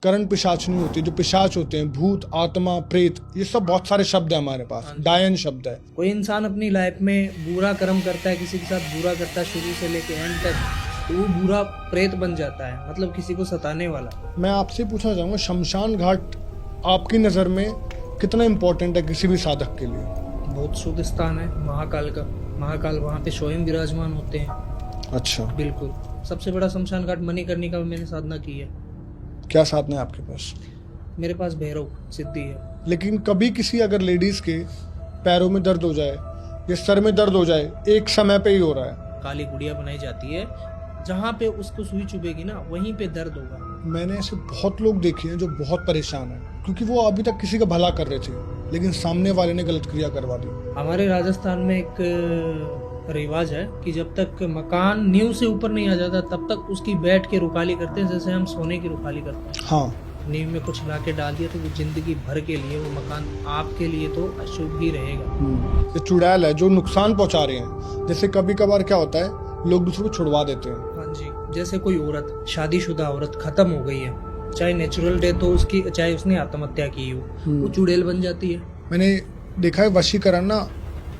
करण पिशाचनी होती है, जो पिशाच होते हैं, भूत, आत्मा, प्रेत, ये सब बहुत सारे शब्द है हमारे पास, डायन शब्द है। कोई इंसान अपनी लाइफ में बुरा कर्म करता है, किसी के साथ बुरा करता है शुरू से लेके एंड तक, तो वो बुरा प्रेत बन जाता है, मतलब किसी को सताने वाला। मैं आपसे पूछना चाहूँगा, शमशान घाट आपकी नज़र में कितना इम्पोर्टेंट है किसी भी साधक के लिए? बहुत शुद्ध स्थान है महाकाल का। महाकाल वहाँ पे स्वयं विराजमान होते हैं। अच्छा, बिल्कुल। सबसे बड़ा शमशान घाट मणिकर्णिका में मैंने साधना की है। क्या साधना है आपके पास? मेरे पास भैरव सिद्धि है। लेकिन कभी किसी अगर लेडीज के पैरों में दर्द हो जाए या सर में दर्द हो जाए, एक समय पे ही हो रहा है, काली गुड़िया बनाई जाती है, जहाँ पे उसको सुई चुभेगी ना वहीं पे दर्द होगा। मैंने ऐसे बहुत लोग देखे हैं जो बहुत परेशान हैं क्योंकि वो अभी तक किसी का भला कर रहे थे लेकिन सामने वाले ने गलत क्रिया करवा दी। हमारे राजस्थान में एक रिवाज है कि जब तक मकान नींव से ऊपर नहीं आ जाता तब तक उसकी बैठ के रुखाली करते हैं, जैसे हम सोने की रुखाली करते हैं। हाँ, नींव में कुछ ला के डाल दिया तो वो जिंदगी भर के लिए वो मकान आपके लिए तो अशुभ ही रहेगा। ये चुड़ैल है जो नुकसान पहुंचा रहे हैं। जैसे कभी कभार क्या होता है, लोग दूसरों को छुड़वा देते हैं। हाँ जी, जैसे कोई औरत, शादीशुदा औरत खत्म हो गई है, चाहे नेचुरल डेथ हो उसकी, चाहे उसने आत्महत्या की हो, वो चुड़ैल बन जाती है। मैंने देखा है वशीकरण ना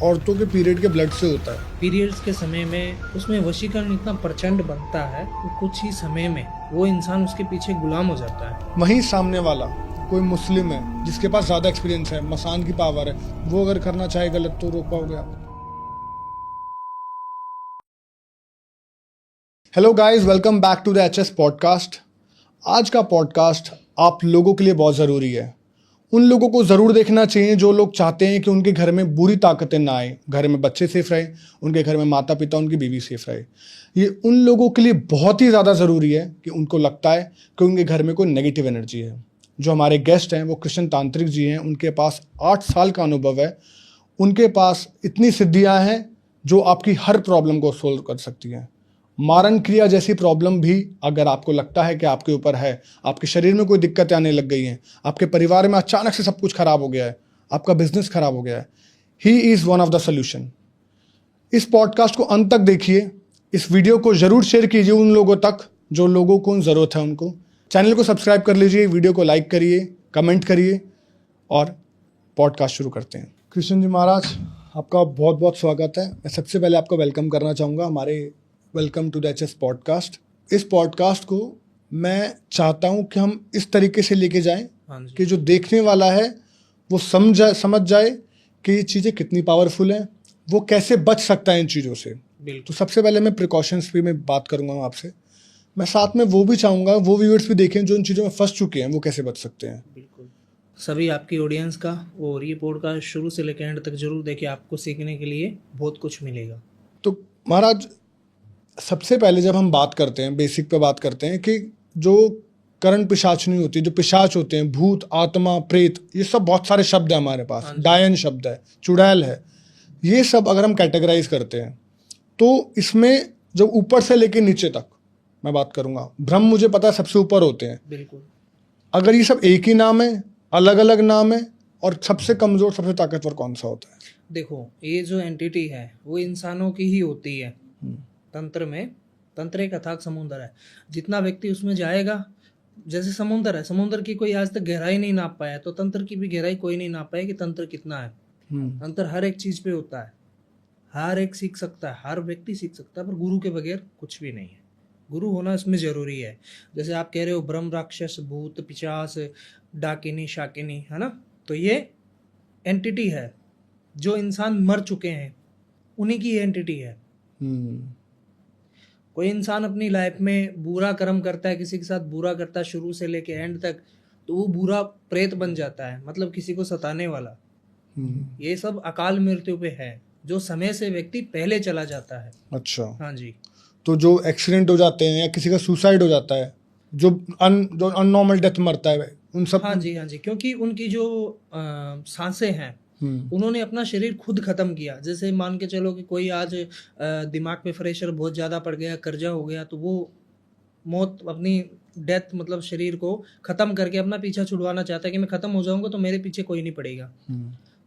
औरतों के पीरियड के ब्लड से होता है। पीरियड्स के समय में उसमें वशीकरण इतना प्रचंड बनता है कि कुछ ही समय में वो इंसान उसके पीछे गुलाम हो जाता है। वहीं सामने वाला कोई मुस्लिम है जिसके पास ज्यादा एक्सपीरियंस है, मसान की पावर है, वो अगर करना चाहे गलत तो रोक पाओगे आप? Hello guys, welcome back to the HS podcast. आज का पॉडकास्ट आप लोगों के लिए बहुत ज़रूरी है। उन लोगों को ज़रूर देखना चाहिए जो लोग चाहते हैं कि उनके घर में बुरी ताकतें ना आए, घर में बच्चे सेफ रहे, उनके घर में माता पिता, उनकी बीवी सेफ रहे। ये उन लोगों के लिए बहुत ही ज़्यादा ज़रूरी है कि उनको लगता है कि उनके घर में कोई नेगेटिव एनर्जी है। जो हमारे गेस्ट हैं वो कृष्ण तांत्रिक जी हैं, उनके पास 8 साल का अनुभव है। उनके पास इतनी सिद्धियाँ हैं जो आपकी हर प्रॉब्लम को सोल्व कर सकती हैं। मारण क्रिया जैसी प्रॉब्लम भी अगर आपको लगता है कि आपके ऊपर है, आपके शरीर में कोई दिक्कतें आने लग गई हैं, आपके परिवार में अचानक से सब कुछ खराब हो गया है, आपका बिजनेस खराब हो गया है, he is one of the solution. इस पॉडकास्ट को अंत तक देखिए, इस वीडियो को ज़रूर शेयर कीजिए उन लोगों तक जो लोगों को ज़रूरत है उनको। चैनल को सब्सक्राइब कर लीजिए, वीडियो को लाइक करिए, कमेंट करिए और पॉडकास्ट शुरू करते हैं। कृष्ण जी महाराज, आपका बहुत बहुत स्वागत है। मैं सबसे पहले आपको वेलकम करना चाहूँगा हमारे welcome to the HS podcast. इस पॉडकास्ट को मैं चाहता हूँ कि हम इस तरीके से लेके जाएं कि जो देखने वाला है वो समझ जाए कि ये चीज़ें कितनी पावरफुल हैं, वो कैसे बच सकता है इन चीज़ों से। तो सबसे पहले मैं प्रिकॉशंस पे मैं बात करूँगा आपसे। मैं साथ में वो भी चाहूँगा वो व्यूअर्स भी देखें जो इन चीज़ों में फंस चुके हैं, वो कैसे बच सकते हैं। बिल्कुल। सभी आपकी ऑडियंस का और ये पॉडकास्ट शुरू से लेकर एंड तक जरूर देखिए, आपको सीखने के लिए बहुत कुछ मिलेगा। तो महाराज, सबसे पहले जब हम बात करते हैं, बेसिक पे बात करते हैं कि जो करण पिशाचनी होती है, जो पिशाच होते हैं, भूत, आत्मा, प्रेत, ये सब बहुत सारे शब्द है हमारे पास, डायन शब्द है, चुड़ैल है, ये सब अगर हम कैटेगराइज करते हैं तो इसमें जब ऊपर से लेके नीचे तक मैं बात करूंगा, ब्रह्म मुझे पता है सबसे ऊपर होते हैं। बिल्कुल। अगर ये सब एक ही नाम है, अलग अलग नाम है, और सबसे कमजोर सबसे ताकतवर कौन सा होता है? देखो, ये जो एंटिटी है वो इंसानों की ही होती है। तंत्र में, तंत्र एक अथाक समुद्र है, जितना व्यक्ति उसमें जाएगा, जैसे समुद्र है, समुद्र की कोई आज तक गहराई नहीं नाप पाया, तो तंत्र की भी गहराई कोई नहीं नाप पाया कि तंत्र कितना है। तंत्र हर एक चीज पे होता है, हर एक सीख सकता है, हर व्यक्ति सीख सकता है, पर गुरु के बगैर कुछ भी नहीं है। गुरु होना इसमें जरूरी है। जैसे आप कह रहे हो ब्रह्म, राक्षस, भूत, पिशाच, डाकिनी, शाकिनी, है ना, तो ये एंटिटी है जो इंसान मर चुके हैं, उन्हीं की एंटिटी है। कोई इंसान अपनी लाइफ में बुरा कर्म करता है, किसी के साथ बुरा करता है शुरू से लेके एंड तक, तो वो बुरा प्रेत बन जाता है, मतलब किसी को सताने वाला। ये सब अकाल मृत्यु पे है, जो समय से व्यक्ति पहले चला जाता है। अच्छा। हाँ जी। तो जो एक्सीडेंट हो जाते हैं या किसी का सुसाइड हो जाता है, जो अननॉर्मल डेथ मरता है, उन सब। हाँ जी, हाँ जी, क्योंकि उनकी जो सांसें हैं, उन्होंने अपना शरीर खुद खत्म किया। जैसे मान के चलो कि कोई आज दिमाग पे प्रेशर बहुत ज़्यादा पड़ गया, कर्जा हो गया, तो वो मौत, अपनी डेथ, मतलब शरीर को ख़त्म करके अपना पीछा छुड़वाना चाहता है कि मैं ख़त्म हो जाऊंगा तो मेरे पीछे कोई नहीं पड़ेगा।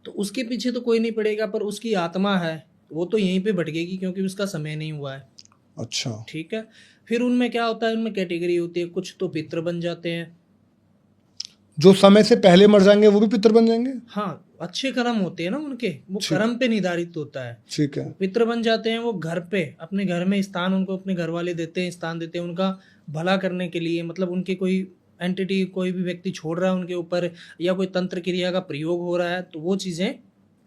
तो उसके पीछे तो कोई नहीं पड़ेगा, पर उसकी आत्मा है वो तो यहीं पे भटकेगी क्योंकि उसका समय नहीं हुआ है। अच्छा। ठीक है। फिर उनमें क्या होता है, उनमें कैटेगरी होती है, कुछ तो पितृ बन जाते हैं, जो समय से पहले मर जाएंगे वो भी पितर बन जाएंगे? हाँ, अच्छे कर्म होते हैं ना उनके, वो ठीक। कर्म पे निर्धारित होता है। ठीक है। पितृ बन जाते हैं वो घर पे, अपने घर में स्थान उनको अपने घर वाले देते हैं, स्थान देते हैं उनका भला करने के लिए। मतलब उनके कोई एंटिटी, कोई भी व्यक्ति छोड़ रहा है उनके ऊपर, या कोई तंत्र क्रिया का प्रयोग हो रहा है, तो वो चीज़ें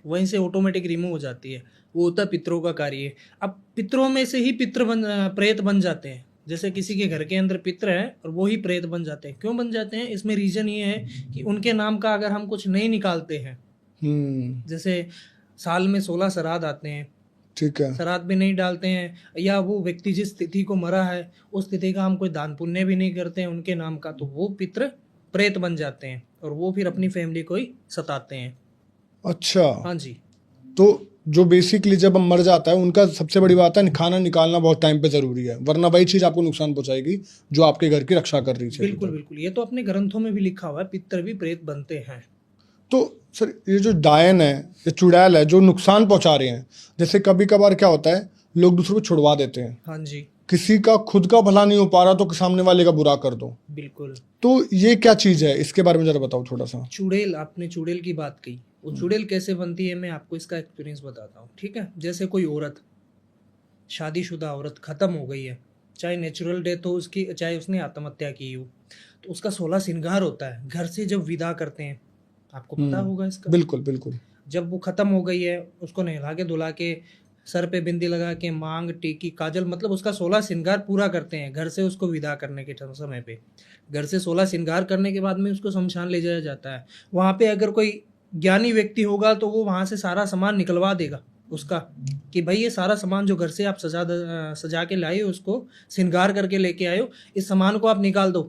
वहीं से ऑटोमेटिक रिमूव हो जाती है। वो होता है पितरों का कार्य। अब पितरों में से ही प्रेत बन जाते हैं। जैसे किसी के घर के अंदर पितर है और वो ही प्रेत बन जाते हैं। क्यों बन जाते हैं? इसमें रीजन ये है कि उनके नाम का अगर हम कुछ नहीं निकालते हैं, जैसे साल में 16 श्राद्ध आते हैं, ठीक है। श्राद्ध भी नहीं डालते हैं, या वो व्यक्ति जिस तिथि को मरा है उस तिथि का हम कोई दान पुण्य भी नहीं करते हैं उनके नाम का, तो वो पितर प्रेत बन जाते हैं और वो फिर अपनी फैमिली को ही सताते हैं। अच्छा। हाँ जी। तो जो बेसिकली जब हम मर जाता है उनका सबसे बड़ी बात है खाना निकालना बहुत टाइम पे जरूरी है, वरना वही चीज आपको नुकसान पहुंचाएगी जो आपके घर की रक्षा कर रही है। बिल्कुल बिल्कुल, ये तो अपने ग्रंथों में भी लिखा हुआ है, पितर भी प्रेत बनते हैं। तो सर ये जो डायन है, ये चुड़ैल है जो नुकसान पहुंचा रहे हैं, जैसे कभी कभार क्या होता है लोग दूसरों को छुड़वा देते हैं। हाँ जी। किसी का खुद का भला नहीं हो पा रहा तो सामने वाले का बुरा कर दो। बिल्कुल। तो ये क्या चीज है, इसके बारे में जरा बताओ थोड़ा सा। चुड़ैल, आपने चुड़ैल की बात की, वो चुड़ैल कैसे बनती है मैं आपको इसका एक्सपीरियंस बताता हूँ। ठीक है, जैसे कोई औरत, शादीशुदा औरत खत्म हो गई है, चाहे नेचुरल डेथ हो उसकी, चाहे उसने आत्महत्या की हो, तो उसका 16 श्रृंगार होता है। घर से जब विदा करते हैं, आपको पता होगा इसका। बिल्कुल बिल्कुल। जब वो खत्म हो गई है, उसको नहला के धुला के, सर पे बिंदी लगा के, मांग टीकी काजल, मतलब उसका 16 श्रृंगार पूरा करते हैं घर से उसको विदा करने के समय पे। घर से 16 श्रृंगार करने के बाद में उसको शमशान ले जाया जाता है। वहाँ पे अगर कोई ज्ञानी व्यक्ति होगा तो वो वहाँ से सारा सामान निकलवा देगा उसका, कि भाई ये सारा सामान जो घर से आप सजा के लाए हो, उसको श्रृंगार करके लेके आए हो, इस सामान को आप निकाल दो।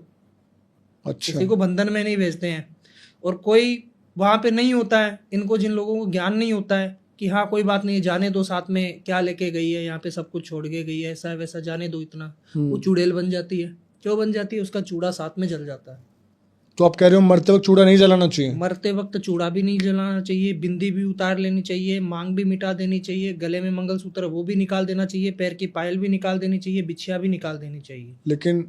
अच्छा। किसी को बंधन में नहीं भेजते हैं। और कोई वहाँ पे नहीं होता है, इनको जिन लोगों को ज्ञान नहीं होता है कि हाँ कोई बात नहीं, जाने दो, साथ में क्या लेके गई है, यहाँ पे सब कुछ छोड़ के गई है, ऐसा वैसा, जाने दो इतना, वो चुड़ैल बन जाती है। क्यों बन जाती है? उसका चूड़ा साथ में जल जाता है। तो आप कह रहे हो मरते वक्त चूड़ा नहीं जलाना चाहिए? मरते वक्त चूड़ा भी नहीं जलाना चाहिए, बिंदी भी उतार लेनी चाहिए, मांग भी मिटा देनी चाहिए, गले में मंगलसूत्र वो भी निकाल देना चाहिए, पैर की पायल भी निकाल देनी चाहिए, बिछिया भी निकाल देनी चाहिए। लेकिन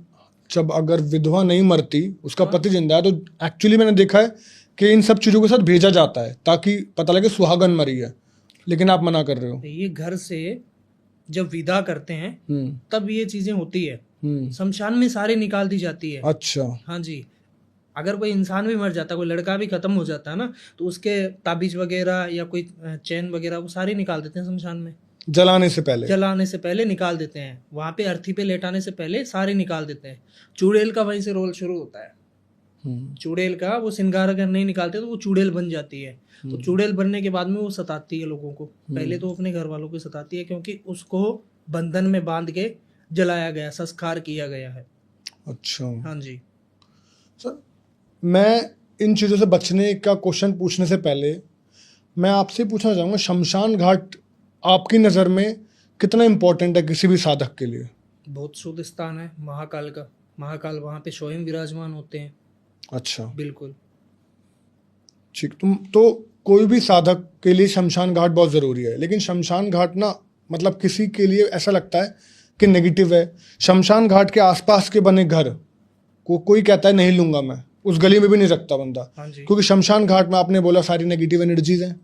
जब अगर विधवा नहीं मरती, उसका पति जिंदा है, तो एक्चुअली मैंने देखा है कि इन सब चीजों के साथ भेजा जाता है ताकि पता लगे सुहागन मरी है, लेकिन आप मना कर रहे हो। ये घर से जब विदा करते हैं तब ये चीजें होती है, शमशान में सारी निकाल दी जाती है। अच्छा। हाँ जी। अगर कोई इंसान भी मर जाता है, कोई लड़का भी खत्म हो जाता है ना, तो उसके ताबीज वगैरह या कोई चैन वगैरह वो सारे निकाल देते हैं शमशान में। जलाने से पहले? जलाने से पहले निकाल देते हैं, वहां पे अर्थी पे लेटाने से पहले सारे निकाल देते हैं। चुड़ैल का वहीं से रोल शुरू होता है। चुड़ैल का वो श्रृंगार अगर नहीं निकालते तो वो चुड़ैल बन जाती है। तो चुड़ैल बनने के बाद में वो सताती है लोगों को। पहले तो अपने घर वालों को सताती है, क्योंकि उसको बंधन में बांध के जलाया गया, संस्कार किया गया है। अच्छा। हाँ जी सर, मैं इन चीज़ों से बचने का क्वेश्चन पूछने से पहले मैं आपसे पूछना चाहूँगा, शमशान घाट आपकी नज़र में कितना इम्पोर्टेंट है किसी भी साधक के लिए? बहुत शुद्ध स्थान है महाकाल का। महाकाल वहाँ पे स्वयं विराजमान होते हैं। अच्छा। बिल्कुल। ठीक। तो कोई भी साधक के लिए शमशान घाट बहुत ज़रूरी है, लेकिन शमशान घाट ना, मतलब किसी के लिए ऐसा लगता है कि नेगेटिव है। शमशान घाट के आसपास के बने घर को कोई कहता है नहीं लूंगा, मैं उस गली में भी नहीं रखता बंदा, क्योंकि शमशान घाट में आपने बोला सारी नेगेटिव एनर्जीज हैं।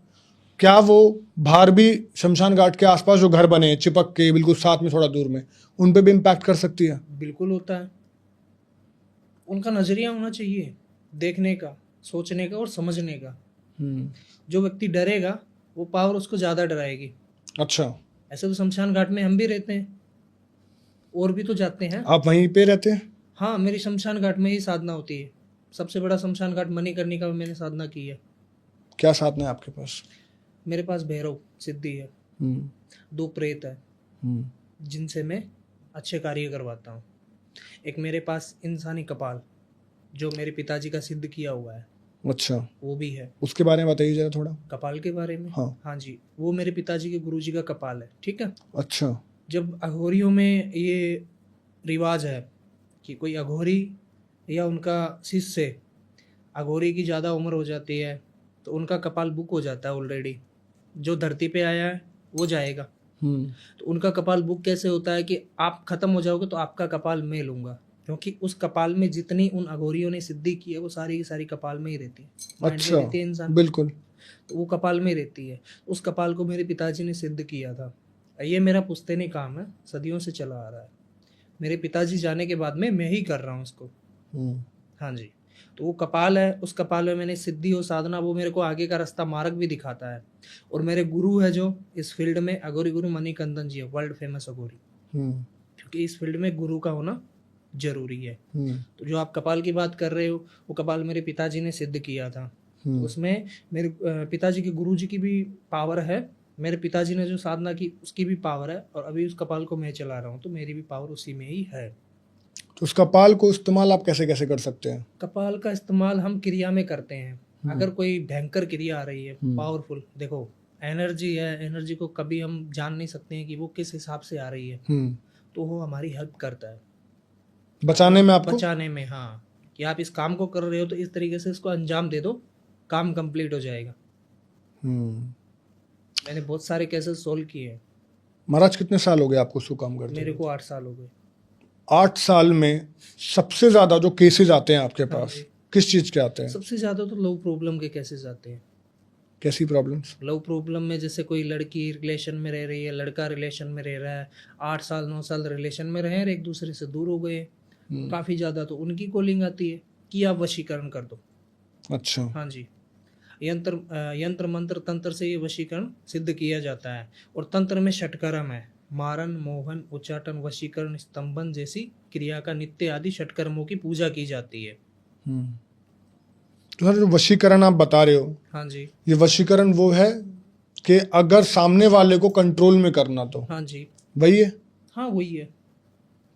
क्या वो बाहर भी शमशान घाट के आसपास जो घर बने चिपक के बिल्कुल साथ में थोड़ा दूर में, उन पे भी इम्पैक्ट कर सकती है? बिल्कुल होता है। उनका नजरिया होना चाहिए देखने का, सोचने का और समझने का। जो व्यक्ति डरेगा वो पावर उसको ज्यादा डराएगी। अच्छा। ऐसे तो शमशान घाट में हम भी रहते हैं, और भी तो जाते हैं। आप वहीं पे रहते हैं? हाँ, मेरी शमशान घाट में ही साधना होती है। सबसे बड़ा शमशान घाट मणिकर्णिका में मैंने साधना की है। क्या साधना है आपके पास? मेरे पास भैरव सिद्धि है, 2 प्रेत है जिनसे मैं अच्छे कार्य करवाता हूँ। एक मेरे पास इंसानी कपाल जो मेरे पिताजी का सिद्ध किया हुआ है। अच्छा। वो भी है। उसके बारे में बताइए जरा थोड़ा। कपाल के बारे में? हाँ जी, वो मेरे पिताजी के गुरुजी का कपाल है। ठीक है। अच्छा। जब अघोरियों में ये रिवाज है कि कोई अघोरी या उनका शिष्य, अघोरी की ज़्यादा उम्र हो जाती है तो उनका कपाल बुक हो जाता है ऑलरेडी। जो धरती पे आया है वो जाएगा। तो उनका कपाल बुक कैसे होता है कि आप खत्म हो जाओगे तो आपका कपाल मैं लूँगा, क्योंकि उस कपाल में जितनी उन अघोरियों ने सिद्धि की है वो सारी की सारी कपाल में ही रहती है, माइंड में अच्छा, रहती है इंसान, बिल्कुल। तो वो कपाल में रहती है। उस कपाल को मेरे पिताजी ने सिद्ध किया था। ये मेरा पुश्तैनी काम है, सदियों से चला आ रहा है। मेरे पिताजी जाने के बाद में मैं ही कर रहा हूँ इसको। हाँ जी। तो वो कपाल है, उस कपाल में मैंने सिद्धि और साधना, वो मेरे को आगे का रास्ता मार्ग भी दिखाता है। और मेरे गुरु है जो इस फील्ड में, अघोरी गुरु मणिकंदन जी है, वर्ल्ड फेमस अघोरी। क्योंकि इस फील्ड में गुरु का होना जरूरी है। तो जो आप कपाल की बात कर रहे हो, वो कपाल मेरे पिताजी ने सिद्ध किया था। तो उसमें मेरे पिताजी के गुरु जी की भी पावर है, मेरे पिताजी ने जो साधना की उसकी भी पावर है, और अभी उस कपाल को मैं चला रहा हूँ, तो मेरी भी पावर उसी में ही है। तो उस कपाल को इस्तेमाल आप कैसे कैसे कर सकते हैं? कपाल का इस्तेमाल हम क्रिया में करते हैं। अगर कोई भयंकर क्रिया आ रही है, पावरफुल, देखो एनर्जी है, एनर्जी को कभी हम जान नहीं सकते हैं कि वो किस हिसाब से आ रही है, तो वो हमारी हेल्प करता है बचाने में, आपको बचाने में। हाँ, कि आप इस काम को कर रहे हो तो इस तरीके से इसको अंजाम दे दो, काम कंप्लीट हो जाएगा। मैंने बहुत सारे केसेस सोल्व किए हैं। महाराज कितने साल हो गए आपको उसको काम करते? मेरे को 8 साल हो गए। 8 साल में सबसे ज्यादा जो केसेस आते हैं आपके पास, किस चीज के आते हैं? सबसे ज्यादा तो लव प्रॉब्लम के केसेस आते हैं। कैसी प्रॉब्लम्स? लव प्रॉब्लम में जैसे कोई लड़की रिलेशन में रह रही है, लड़का रिलेशन में रह रहा है, 8 साल 9 साल रिलेशन में रहे और एक दूसरे से दूर हो गए काफी ज्यादा, तो उनकी कॉलिंग आती है कि आप वशीकरण कर दो। अच्छा। हाँ जी। यंत्र मंत्र तंत्र से ये वशीकरण सिद्ध किया जाता है। और तंत्र में षटकर्म है, मारन, मोहन, उच्चाटन, वशीकरण, स्तंभन जैसी क्रिया का नित्य आदि षटकर्मों की पूजा की जाती है। तो सर जो वशीकरण आप बता रहे हो, हाँ जी, ये वशीकरण वो है कि अगर सामने वाले को कंट्रोल में करना, तो हाँ जी, वही है? हाँ वही है।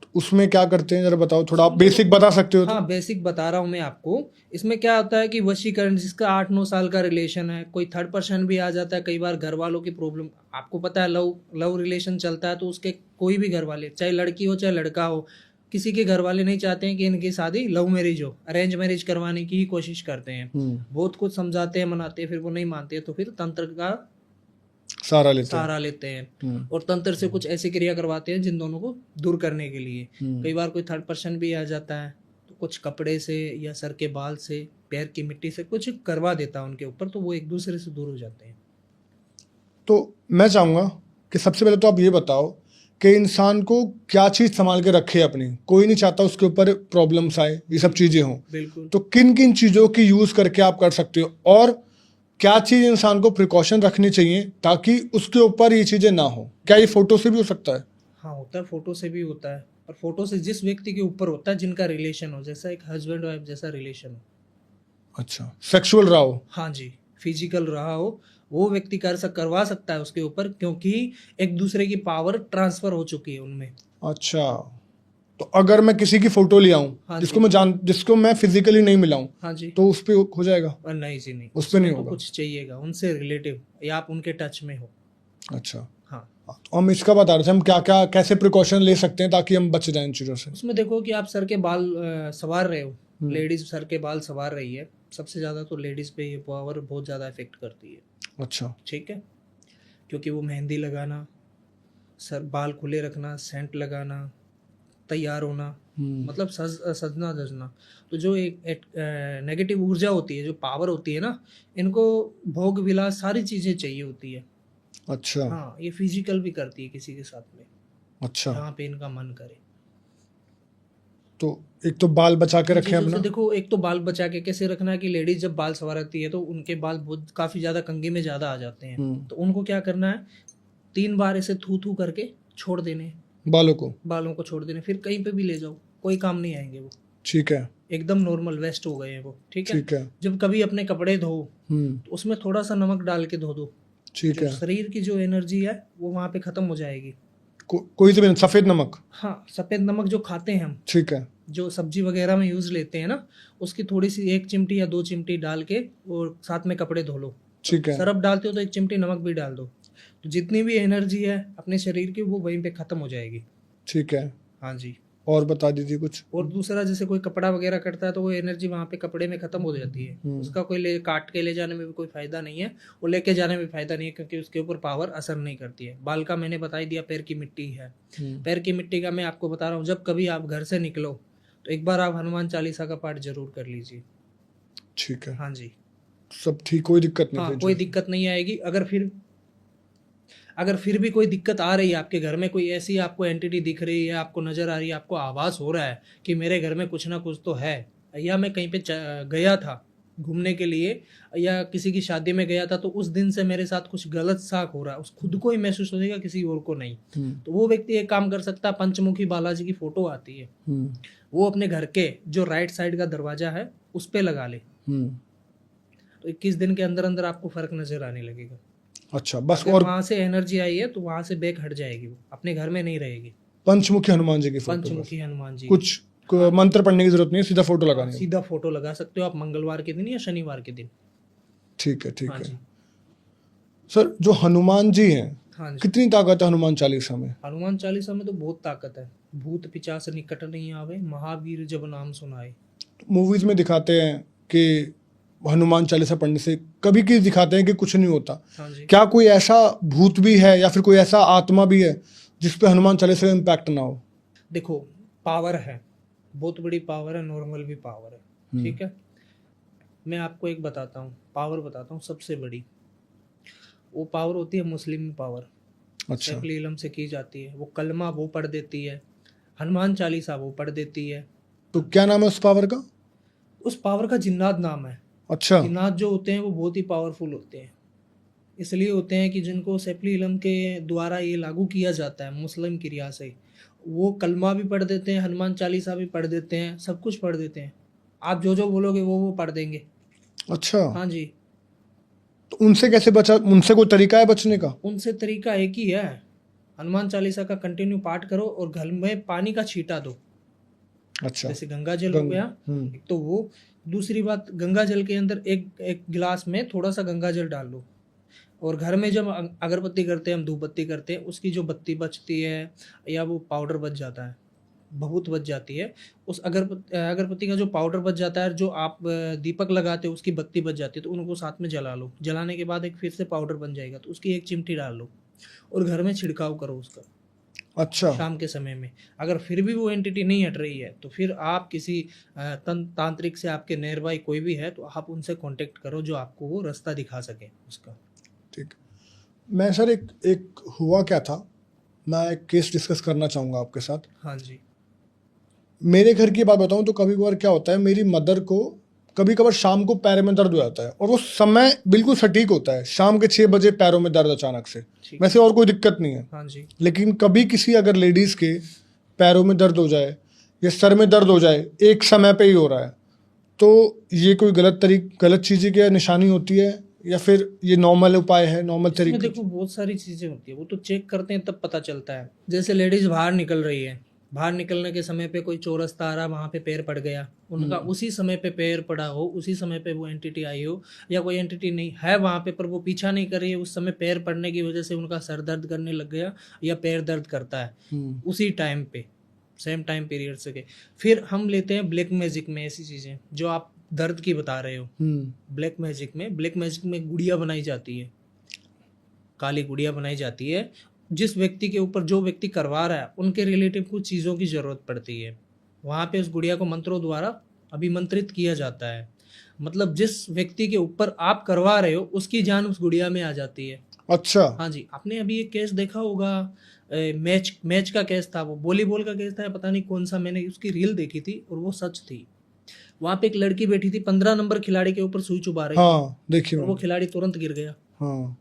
तो उसमें क्या करते हैं जरा बताओ, थोड़ा आप बेसिक बता सकते हो तो? हाँ, बेसिक बता रहा हूँ मैं आपको। इसमें क्या होता है कि वशीकरण, जिसका 8-9 साल का रिलेशन है, कोई थर्ड पर्सन भी आ जाता है, कई बार घर वालों की प्रॉब्लम, आपको पता है लव रिलेशन चलता है तो उसके कोई भी घर वाले, चाहे लड़की हो चाहे लड़का हो, किसी के घर वाले नहीं चाहते हैं कि इनकी शादी लव मैरिज हो, अरेंज मैरिज करवाने की ही कोशिश करते हैं। बहुत कुछ समझाते हैं, मनाते हैं, फिर वो नहीं मानते हैं, तो फिर तंत्र का सहारा लेते हैं और तंत्र से कुछ ऐसी क्रिया करवाते हैं जिन दोनों को दूर करने के लिए। कई बार कोई थर्ड पर्सन भी आ जाता है तो कुछ कपड़े से या सर के बाल से, पैर की मिट्टी से कुछ करवा देता है उनके ऊपर, तो वो एक दूसरे से दूर हो जाते हैं। तो मैं चाहूंगा कि सबसे पहले तो आप ये बताओ कि इंसान को क्या चीज संभाल के रखे अपनी, कोई नहीं चाहता उसके ऊपर प्रॉब्लम्स आए, ये सब चीजें हों। बिल्कुल। तो किन किन चीजों की यूज करके आप कर सकते हो, और क्या चीज इंसान को प्रिकॉशन रखनी चाहिए ताकि उसके ऊपर ये चीजें ना हो? क्या ये फोटो से भी हो सकता है? हाँ होता है, फोटो से भी होता है, और फोटो से जिस व्यक्ति के ऊपर होता है, जिनका रिलेशन हो, जैसा एक हस्बैंड वाइफ जैसा रिलेशन हो। अच्छा, सेक्सुअल रहा हो? हाँ जी, फिजिकल रहा हो, वो व्यक्ति करवा सकता है उसके ऊपर, क्योंकि एक दूसरे की पावर ट्रांसफर हो चुकी है उनमें। अच्छा, तो अगर मैं किसी की फोटो ले आऊं, हाँ जिसको मैं फिजिकली नहीं मिला हूं, हाँ जी, तो उस पे हो जाएगा? नहीं जी नहीं, उस पे नहीं तो होगा? कुछ चाहिएगा उनसे रिलेटिव, या आप उनके टच में हो। अच्छा। हाँ, तो हम इसका बता रहे थे, हम क्या क्या कैसे प्रिकॉशन ले सकते हैं ताकि हम बच जाएं इन चीज़ों से? उसमें देखो कि आप सर के बाल सवार रहे हो, लेडीज सर के बाल सवार रही है, सबसे ज़्यादा तो लेडीज़ पे ये पावर बहुत ज़्यादा इफेक्ट करती है। अच्छा। ठीक है, क्योंकि वो मेहंदी लगाना, सर बाल खुले रखना, सेंट लगाना, तैयार होना, मतलब सजना धजना, तो जो एक नेगेटिव ऊर्जा होती है, जो पावर होती है ना, इनको भोग विलास सारी चीज़ें चाहिए होती है। अच्छा। हाँ, ये फिजिकल भी करती है किसी के साथ में, अच्छा, जहाँ पे इनका मन करे। तो एक तो बाल बचा के रखें चीज़ों अपना। से देखो, एक तो बाल बचा के कैसे रखना है कि लेडीज जब बाल संवारती है तो उनके बाल बहुत काफ़ी ज़्यादा कंघी में ज़्यादा आ जाते हैं, तो उनको क्या करना है, 3 बार ऐसे थू थू करके छोड़ देने, बालों को छोड़ देने, फिर कहीं पे भी ले जाओ, कोई काम नहीं आएंगे वो। ठीक है, एकदम नॉर्मल वेस्ट हो गए हैं वो। ठीक है, ठीक है। जब कभी अपने कपड़े धो तो उसमें थोड़ा सा नमक डाल के धो दो, ठीक जो है। शरीर की जो एनर्जी है वो वहाँ पे खत्म हो जाएगी। कोई से भी सफेद नमक? हाँ, सफेद नमक जो खाते हैं हम, ठीक है, जो सब्जी वगैरह में यूज लेते हैं ना, उसकी थोड़ी सी 1 चिमटी या 2 चिमटी डाल के और साथ में कपड़े धो लो। ठीक है। सरफ डालते हो तो 1 चिमटी नमक भी डाल दो, तो जितनी भी एनर्जी है अपने शरीर की वो वहीं पे खत्म हो जाएगी। ठीक है। हाँ जी। और बता दीजिए कुछ। और दूसरा, जैसे कोई कपड़ा वगैरह करता है तो वो एनर्जी वहाँ पे कपड़े में खत्म हो जाती है, उसका कोई काट के ले जाने में भी कोई फायदा नहीं है, और लेके जाने में फायदा नहीं है, क्योंकि उसके ऊपर पावर असर नहीं करती है। बाल का मैंने बता ही दिया, पैर की मिट्टी है, पैर की मिट्टी का मैं आपको बता रहा हूँ, जब कभी आप घर से निकलो तो एक बार आप हनुमान चालीसा का पाठ जरूर कर लीजिए। ठीक है, हाँ जी। सब ठीक, कोई दिक्कत नहीं हाँ, फिर कोई जो- दिक्कत नहीं आएगी। अगर फिर भी कोई दिक्कत आ रही है, आपके घर में कोई ऐसी आपको एंटिटी दिख रही है, आपको नजर आ रही है, आपको आभास हो रहा है कि मेरे घर में कुछ ना कुछ तो है, या मैं कहीं पे गया था घूमने के लिए, या किसी की शादी में गया था, तो उस दिन से मेरे साथ कुछ गलत साक हो रहा है, उस खुद को ही महसूस होगा, किसी और को नहीं। तो वो व्यक्ति एक काम कर सकता है, पंचमुखी बालाजी की फोटो आती है, वो अपने घर के जो राइट साइड का दरवाजा है उस पे लगा ले, तो 21 दिन के अंदर अंदर आपको फर्क नजर आने लगेगा। अच्छा, बस। अगर और वहां से एनर्जी आई है तो वहां से बैक हट जाएगी, वो अपने घर में नहीं रहेगी। पंचमुखी हनुमान जी की फोटो, बस। पंचमुखी हनुमान जी कुछ मंत्र पढ़ने की जरूरत नहीं है, सीधा फोटो लगानी है। सीधा फोटो लगा सकते हो आप मंगलवार के दिन या शनिवार के दिन। ठीक है, ठीक हाँ है। जी। सर, जो हनुमान जी हैं, हाँ जी। कितनी ताकत है हनुमान चालीसा में? हनुमान चालीसा में तो बहुत ताकत है। भूत पिचास निकट नहीं आवे, महावीर जब नाम सुनाए। मूवीज में दिखाते हैं कि हनुमान चालीसा पढ़ने से कभी कभी दिखाते हैं कि कुछ नहीं होता। हाँ जी। क्या कोई ऐसा भूत भी है या फिर कोई ऐसा आत्मा भी है जिस पे हनुमान चालीसा का इम्पैक्ट ना हो? देखो, पावर है, बहुत बड़ी पावर है, नॉर्मल भी पावर है। ठीक है, मैं आपको एक बताता हूँ, पावर बताता हूँ सबसे बड़ी। वो पावर होती है मुस्लिम पावर। अच्छा। सैफ अली इलम से की जाती है। वो कलमा वो पढ़ देती है, हनुमान चालीसा वो पढ़ देती है। तो क्या नाम है उस पावर का? उस पावर का जिन्नात नाम है। अच्छा। जिन्नात जो होते हैं वो बहुत ही पावरफुल होते हैं, इसलिए होते हैं कि जिनको सैफ अली इलम के द्वारा ये लागू किया जाता है मुस्लिम क्रिया से, वो कलमा भी पढ़ देते हैं, हनुमान चालीसा भी पढ़ देते हैं, सब कुछ पढ़ देते हैं। आप जो जो बोलोगे वो पढ़ देंगे। अच्छा। हाँ जी। तो उनसे कैसे बचा? उनसे कोई तरीका है बचने का? उनसे तरीका एक ही है, हनुमान चालीसा का कंटिन्यू पाठ करो और घर में पानी का छींटा दो। अच्छा। जैसे गंगा जल हो गया, एक तो वो। दूसरी बात, गंगा जल के अंदर एक गिलास में थोड़ा सा गंगा जल डाल लो, और घर में जब अगरबत्ती करते हैं, हम धूप बत्ती करते हैं, उसकी जो बत्ती बचती है या वो पाउडर बच जाता है, भभूत बच जाती है, उस अगरबत्ती का जो पाउडर बच जाता है, जो आप दीपक लगाते हो उसकी बत्ती बच जाती है, तो उनको साथ में जला लो। जलाने के बाद एक फिर से पाउडर बन जाएगा, तो उसकी एक चिमटी डाल लो और घर में छिड़काव करो उसका। अच्छा। शाम के समय में अगर फिर भी वो एंटिटी नहीं हट रही है, तो फिर आप किसी तांत्रिक से, आपके नियर बाई कोई भी है, तो आप उनसे कांटेक्ट करो जो आपको वो रास्ता दिखा सके उसका। ठीक। मैं सर एक हुआ क्या था, मैं एक केस डिस्कस करना चाहूँगा आपके साथ। हाँ जी। मेरे घर की बात बताऊँ तो कभी कभार क्या होता है, मेरी मदर को कभी कभार शाम को पैर में दर्द हो जाता है, और वो समय बिल्कुल सटीक होता है, शाम के 6 बजे पैरों में दर्द अचानक से। वैसे और कोई दिक्कत नहीं है। हाँ जी। लेकिन कभी किसी अगर लेडीज़ के पैरों में दर्द हो जाए या सर में दर्द हो जाए, एक समय पे ही हो रहा है, तो ये कोई गलत चीज़ की निशानी होती है या फिर ये नॉर्मल उपाय है, नॉर्मल तरीके? देखो, बहुत सारी चीजें होती है, वो तो चेक करते हैं तब पता चलता है। जैसे लेडीज बाहर निकल रही है, बाहर निकलने के समय पे कोई चौरस्ता आ रहा, वहां पे पैर पड़ गया उनका, उसी समय पे पैर पड़ा हो, उसी समय पे वो एंटिटी आई हो, या कोई एंटिटी नहीं है वहां पे पर वो पीछा नहीं कर रही है, उस समय पैर पड़ने की वजह से उनका सर दर्द करने लग गया या पैर दर्द करता है उसी टाइम पे, सेम टाइम पीरियड से। फिर हम लेते हैं ब्लैक मैजिक में ऐसी चीजें जो आप दर्द की बता रहे हो। ब्लैक मैजिक में गुड़िया बनाई जाती है, काली गुड़िया बनाई जाती है। जिस व्यक्ति के ऊपर जो व्यक्ति करवा रहा है उनके रिलेटिव कुछ चीज़ों की ज़रूरत पड़ती है, वहाँ पे उस गुड़िया को मंत्रों द्वारा अभिमंत्रित किया जाता है। मतलब जिस व्यक्ति के ऊपर आप करवा रहे हो उसकी जान उस गुड़िया में आ जाती है। अच्छा। हाँ जी। आपने अभी एक केस देखा होगा, मैच का केस था, वो वॉलीबॉल का केस था, पता नहीं कौन सा, मैंने उसकी रील देखी थी और वो सच थी। वहाँ पे एक लड़की बैठी थी, 15 नंबर खिलाड़ी के ऊपर सुई चुबा रही हाँ, देखिए, और वो खिलाड़ी तुरंत गिर गया। हाँ।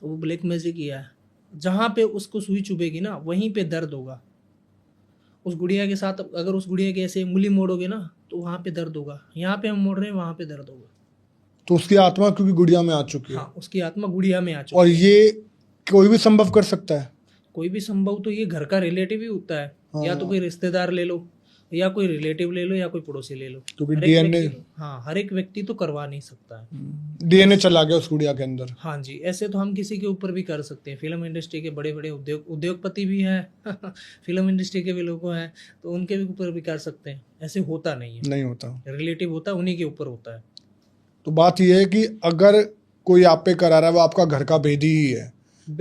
तो वो ब्लैक मैजिक किया है। जहाँ पे उसको सुई चुभेगी ना, वहीं पे दर्द होगा। उस गुड़िया के साथ अगर उस गुड़िया के ऐसे उंगली मोड़ोगे ना, तो वहाँ पे दर्द होगा। यहाँ पे हम मोड़ रहे हैं, वहाँ पे दर्द होगा। तो उसकी आत्मा क्योंकि गुड़िया में आ चुकी है। हाँ, उसकी आत्मा गुड़िया में आ चुकी है। और ये कोई भी संभव कर सकता है? कोई भी संभव तो ये घर का रिलेटिव ही होता है। हाँ। या तो कोई रिश्तेदार ले लो, या कोई रिलेटिव ले लो, या कोई पड़ोसी ले लो। क्योंकि हर एक डीएनए, व्यक्ति हाँ, हर एक व्यक्ति तो करवा नहीं सकता है। डीएनए चला गया उस गुड़िया के अंदर। हाँ जी। ऐसे तो हम किसी के ऊपर भी कर सकते हैं। फिल्म इंडस्ट्री के बड़े बड़े उद्योगपति भी हैं फिल्म इंडस्ट्री के भी लोग हैं, तो उनके भी ऊपर भी कर सकते हैं। ऐसे होता नहीं है, नहीं होता। रिलेटिव होता है, उन्हीं के ऊपर होता है। तो बात यह है कि अगर कोई आप पे करा रहा है, वो आपका घर का भेदी ही है,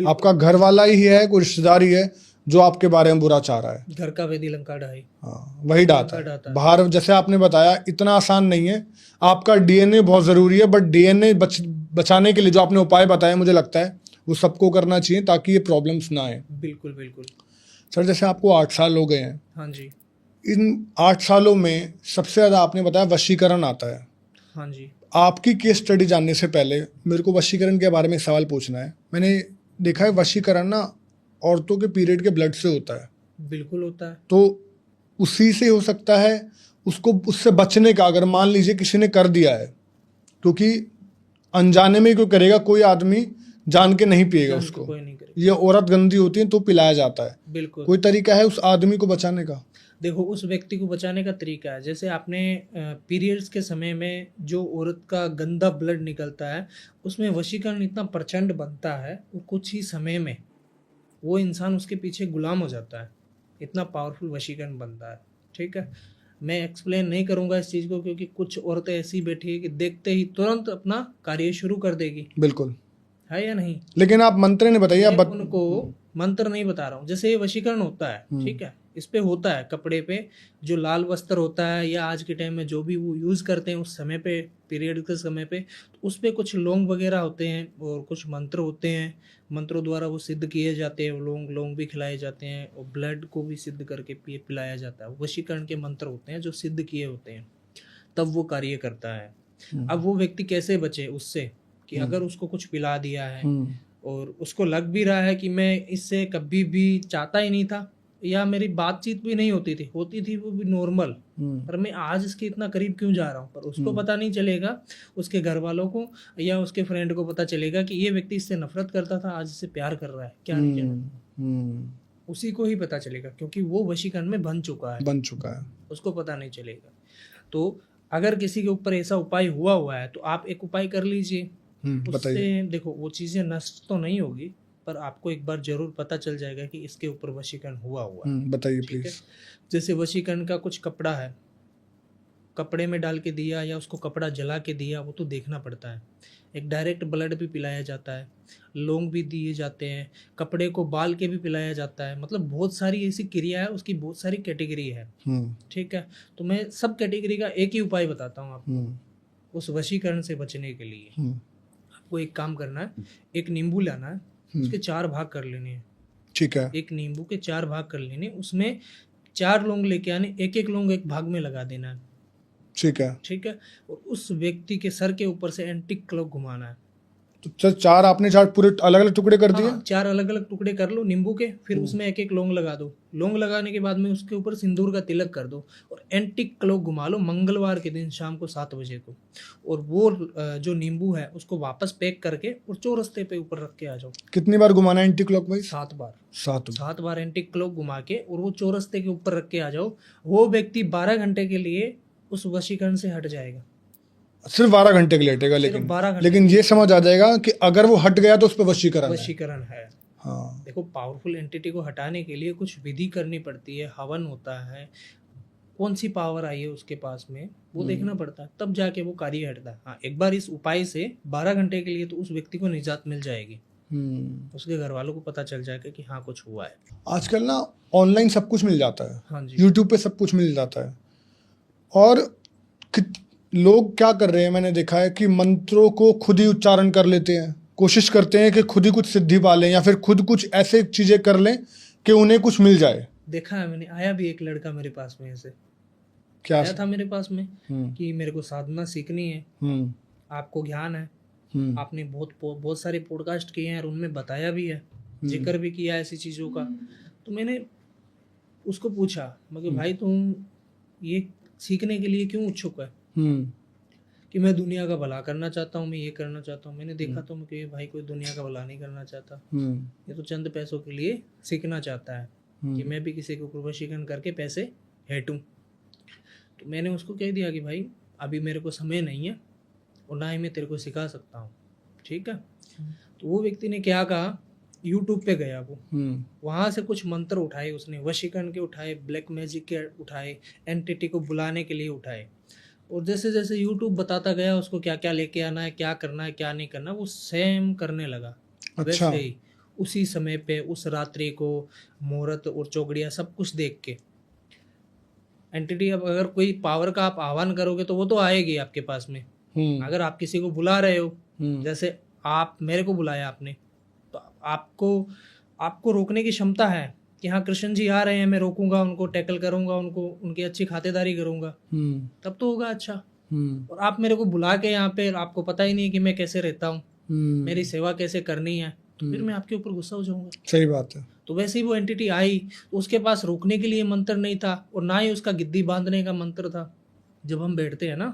आपका घर वाला ही है, कोई रिश्तेदार ही है, जो आपके बारे में बुरा चाह रहा है। घर का वेदी लंका ढाई। हाँ, वही डालता लंका डालता है है। बाहर। जैसे आपने बताया, इतना आसान नहीं है। आपका डीएनए बहुत ज़रूरी है, बट डीएनए बचाने के लिए जो आपने उपाय बताए, मुझे लगता है वो सबको करना चाहिए ताकि ये प्रॉब्लम्स ना आए। बिल्कुल बिल्कुल। सर, जैसे आपको 8 साल हो गए हैं, हाँ जी। इन 8 सालों में सबसे ज़्यादा आपने बताया वशीकरण आता है। हाँ जी। आपकी केस स्टडी जानने से पहले मेरे को वशीकरण के बारे में एक सवाल पूछना है। मैंने देखा है वशीकरण ना औरतों के पीरियड के ब्लड से होता है, बिल्कुल होता है। तो उसी से हो सकता है। उसको उससे बचने का, अगर मान लीजिए किसी ने कर दिया है, क्योंकि अनजाने में ही कोई करेगा, कोई आदमी जान के नहीं पिएगा जान के उसको। कोई नहीं करेगा। ये औरत गंदी होती है तो पिलाया जाता है। बिल्कुल। कोई तरीका है उस आदमी को बचाने का? देखो, उस व्यक्ति को बचाने का तरीका है, जैसे आपने पीरियड्स के समय में जो औरत का गंदा ब्लड निकलता है, उसमें वशीकरण इतना प्रचंड बनता है, वो कुछ ही समय में वो इंसान उसके पीछे गुलाम हो जाता है। इतना पावरफुल वशीकरण बनता है। ठीक है, मैं एक्सप्लेन नहीं करूंगा इस चीज़ को, क्योंकि कुछ औरतें ऐसी बैठी है कि देखते ही तुरंत अपना कार्य शुरू कर देगी। बिल्कुल। है या नहीं? लेकिन आप मंत्र ने बताइए, मैं उनको मंत्र नहीं बता रहा हूँ। जैसे ये वशीकरण होता है, ठीक है, इस पे होता है कपड़े पे जो लाल वस्त्र होता है, या आज के टाइम में जो भी वो यूज़ करते हैं उस समय पे, पीरियड के समय पे, तो उस पे कुछ लौंग वगैरह होते हैं और कुछ मंत्र होते हैं। मंत्रों द्वारा वो सिद्ध किए जाते हैं। लौंग लौंग भी खिलाए जाते हैं और ब्लड को भी सिद्ध करके पिलाया जाता है। वशीकरण के मंत्र होते हैं जो सिद्ध किए होते हैं, तब वो कार्य करता है। अब वो व्यक्ति कैसे बचे उससे, कि अगर उसको कुछ पिला दिया है और उसको लग भी रहा है कि मैं इससे कभी भी चाहता ही नहीं था, या मेरी बातचीत भी नहीं होती थी वो भी नॉर्मल, पर मैं आज इसके इतना करीब क्यों जा रहा हूँ, पर उसको पता नहीं चलेगा। उसके घर वालों को या उसके फ्रेंड को पता चलेगा कि ये व्यक्ति इससे नफरत करता था, आज इससे प्यार कर रहा है, क्या नहीं क्या। उसी को ही पता चलेगा, क्योंकि वो वशीकरण में बन चुका है, उसको पता नहीं चलेगा। तो अगर किसी के ऊपर ऐसा उपाय हुआ है तो आप एक उपाय कर लीजिए। उससे देखो वो चीज़ें नष्ट तो नहीं होगी, पर आपको एक बार जरूर पता चल जाएगा कि इसके ऊपर वशीकरण हुआ है। बताइए प्लीज। जैसे वशीकरण का कुछ कपड़ा है, कपड़े में डाल के दिया या उसको कपड़ा जला के दिया, वो तो देखना पड़ता है। एक डायरेक्ट ब्लड भी पिलाया जाता है, लौंग भी दिए जाते हैं, कपड़े को बाल के भी पिलाया जाता है। मतलब बहुत सारी ऐसी क्रिया है, उसकी बहुत सारी कैटेगरी है। ठीक है, तो मैं सब कैटेगरी का एक ही उपाय बताता हूँ आपको उस वशीकरण से बचने के लिए। आपको एक काम करना है, एक नींबू लाना है, उसके 4 भाग कर लेने हैं। ठीक है। एक नींबू के 4 भाग कर लेने, उसमें 4 लौंग लेके आने, एक एक लौंग एक भाग में लगा देना है। ठीक है। ठीक है, और उस व्यक्ति के सर के ऊपर से एंटी क्लॉक घुमाना है। तो सर 4 आपने 4 पूरे अलग अलग टुकड़े कर दिए? 4 अलग अलग टुकड़े कर लो नींबू के, फिर उसमें एक एक लौंग लगा दो। लौंग लगाने के बाद में उसके ऊपर सिंदूर का तिलक कर दो और एंटी क्लॉक घुमा लो मंगलवार के दिन शाम को 7 बजे को। और वो जो नींबू है उसको वापस पैक करके और चौरस्ते पे ऊपर रख के आ जाओ। कितनी बार घुमाना है एंटी क्लॉकवाइज? 7 बार। 7 बार एंटी क्लॉक घुमा के और वो चौरस्ते के ऊपर रख के आ जाओ। वो व्यक्ति 12 घंटे के लिए उस वशीकरण से हट जाएगा। सिर्फ 12 घंटे के लिए हटेगा? लेकिन ये समझ आ जाएगा कि अगर वो हट गया तो उस पर वशीकरण है। हाँ। देखो, पावरफुल एंटिटी को हटाने के लिए कुछ विधि करनी पड़ती है, हवन होता है, कौन सी पावर आई है उसके पास में वो देखना पड़ता है, तब जाके वो कार्य हटता है। हाँ, एक बार इस उपाय से 12 घंटे के लिए तो उस व्यक्ति को निजात मिल जाएगी। उसके घर वालों को पता चल जाएगा कि हाँ कुछ हुआ है। आजकल ना ऑनलाइन सब कुछ मिल जाता है। हाँ जी, यूट्यूब पे सब कुछ मिल जाता है। और लोग क्या कर रहे हैं, मैंने देखा है कि मंत्रों को खुद ही उच्चारण कर लेते हैं, कोशिश करते हैं कि खुद ही कुछ सिद्धि पा लें या फिर खुद कुछ ऐसे चीजें कर लें कि उन्हें कुछ मिल जाए। देखा है मैंने, आया भी एक लड़का मेरे पास में ऐसे। क्या आया था मेरे पास में कि मेरे को साधना सीखनी है, आपको ज्ञान है, आपने बहुत सारे पॉडकास्ट किए हैं और उनमें बताया भी है, जिक्र भी किया ऐसी चीज़ों का। तो मैंने उसको पूछा, मगर भाई तुम ये सीखने के लिए क्यों इच्छुक है? कि मैं दुनिया का भला करना चाहता हूँ, मैं ये करना चाहता हूँ। मैंने देखा तो कि भाई कोई दुनिया का भला नहीं करना चाहता, ये तो चंद पैसों के लिए सीखना चाहता है कि मैं भी किसी के ऊपर वशीकरण करके पैसे हेटूं। तो मैंने उसको कह दिया कि भाई अभी मेरे को समय नहीं है और ना ही मैं तेरे को सिखा सकता हूँ। ठीक है, तो वो व्यक्ति ने क्या कहा, यूट्यूब पे गया वो, वहाँ से कुछ मंत्र उठाए उसने, वशीकरण के उठाए, ब्लैक मैजिक के उठाए, एंटिटी को बुलाने के लिए उठाए। और जैसे जैसे यूट्यूब बताता गया उसको क्या क्या लेके आना है, क्या करना है, क्या नहीं करना, वो सेम करने लगा। वैसे ही उसी समय पे उस रात्रि को मुहूर्त और चौकड़िया सब कुछ देख के एंटिटी, अब अगर कोई पावर का आप आह्वान करोगे तो वो तो आएगी आपके पास में। अगर आप किसी को बुला रहे हो, जैसे आप मेरे को बुलाया आपने, तो आपको रोकने की क्षमता है कि हाँ कृष्ण जी आ रहे हैं, मैं रोकूंगा उनको, टैकल करूंगा उनको, उनकी अच्छी खातिरदारी करूंगा, तब तो होगा अच्छा। और आप मेरे को बुला के यहाँ पे, आपको पता ही नहीं है कि मैं कैसे रहता हूँ, मेरी सेवा कैसे करनी है, तो फिर मैं आपके ऊपर गुस्सा हो जाऊंगा। सही बात है। तो वैसे ही वो एंटिटी आई, तो उसके पास रोकने के लिए मंत्र नहीं था और ना ही उसका गिद्दी बांधने का मंत्र था। जब हम बैठते हैं ना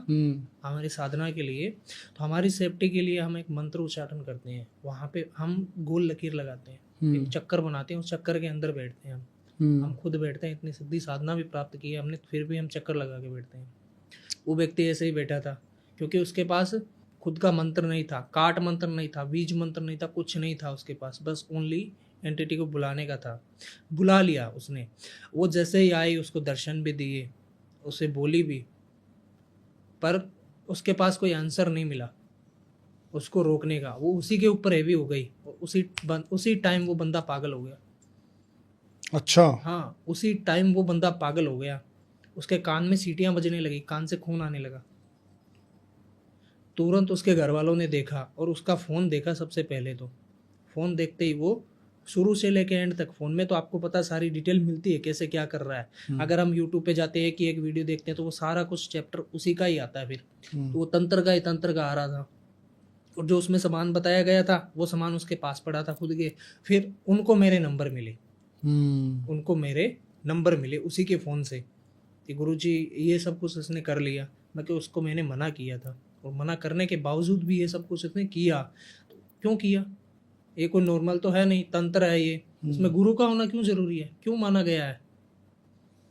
हमारी साधना के लिए, तो हमारी सेफ्टी के लिए हम एक मंत्र उच्चारण करते हैं। वहाँ पे हम गोल लकीर लगाते हैं, एक चक्कर बनाते हैं, उस चक्कर के अंदर बैठते हैं हम खुद बैठते हैं। इतनी सिद्धि साधना भी प्राप्त की है हमने, फिर भी हम चक्कर लगा के बैठते हैं। वो व्यक्ति ऐसे ही बैठा था क्योंकि उसके पास खुद का मंत्र नहीं था, काट मंत्र नहीं था, बीज मंत्र नहीं था, कुछ नहीं था उसके पास, बस ओनली एंटिटी को बुलाने का था। बुला लिया उसने। वो जैसे ही आई उसको दर्शन भी दिए, उसे बोली भी, पर उसके पास कोई आंसर नहीं मिला उसको रोकने का। वो उसी के ऊपर हैवी हो गई, उसी टाइम वो बंदा पागल हो गया। अच्छा। हाँ, उसी टाइम वो बंदा पागल हो गया। उसके कान में सीटियां बजने लगी, कान से खून आने लगा। तुरंत उसके घर वालों ने देखा और उसका फ़ोन देखा सबसे पहले। तो फ़ोन देखते ही वो शुरू से लेके एंड तक, फ़ोन में तो आपको पता सारी डिटेल मिलती है कैसे क्या कर रहा है। अगर हम यूट्यूब पे जाते हैं कि एक वीडियो देखते हैं तो वो सारा कुछ चैप्टर उसी का ही आता है। फिर तो वो तंत्र का आ रहा था, और जो उसमें सामान बताया गया था वो सामान उसके पास पड़ा था खुद के। फिर उनको मेरे नंबर मिले उसी के फ़ोन से कि गुरुजी ये सब कुछ इसने कर लिया। मैं कि उसको मैंने मना किया था, और मना करने के बावजूद भी ये सब कुछ इसने किया। तो क्यों किया? ये कोई नॉर्मल तो है नहीं, तंत्र है ये, इसमें गुरु का होना क्यों जरूरी है? क्यों माना गया है?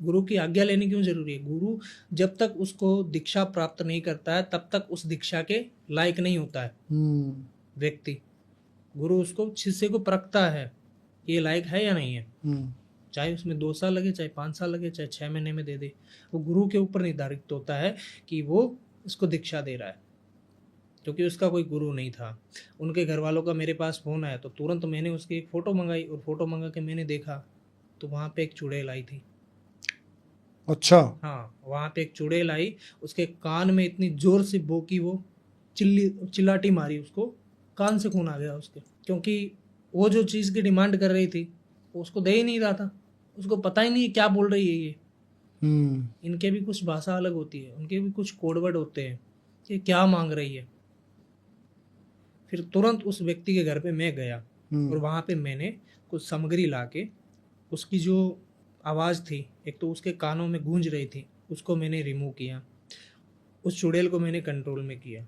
गुरु की आज्ञा लेनी क्यों जरूरी है? गुरु जब तक उसको दीक्षा प्राप्त नहीं करता है तब तक उस दीक्षा के लायक नहीं होता है व्यक्ति। गुरु उसको शिष्य को परखता है ये लायक है या नहीं है, चाहे उसमें 2 साल लगे, चाहे 5 साल लगे, चाहे 6 महीने में दे दे। वो गुरु के ऊपर निर्धारित होता है कि वो इसको दीक्षा दे रहा है, क्योंकि उसका कोई गुरु नहीं था। उनके घर वालों का मेरे पास फ़ोन आया तो तुरंत मैंने उसकी एक फ़ोटो मंगाई, और फ़ोटो मंगा के मैंने देखा तो वहाँ पे एक चुड़ैल आई थी। अच्छा। हाँ, वहाँ पे एक चुड़ैल आई, उसके कान में इतनी ज़ोर से भौंकी, वो चिल्लाटी मारी, उसको कान से खून आ गया उसके, क्योंकि वो जो चीज़ की डिमांड कर रही थी वो उसको दे ही नहीं रहा था। उसको पता ही नहीं क्या बोल रही है ये। इनके भी कुछ भाषा अलग होती है, उनके भी कुछ कोडवर्ड होते हैं कि क्या मांग रही है। फिर तुरंत उस व्यक्ति के घर पे मैं गया, और वहाँ पे मैंने कुछ सामग्री ला के उसकी जो आवाज़ थी, एक तो उसके कानों में गूंज रही थी, उसको मैंने रिमूव किया। उस चुड़ैल को मैंने कंट्रोल में किया।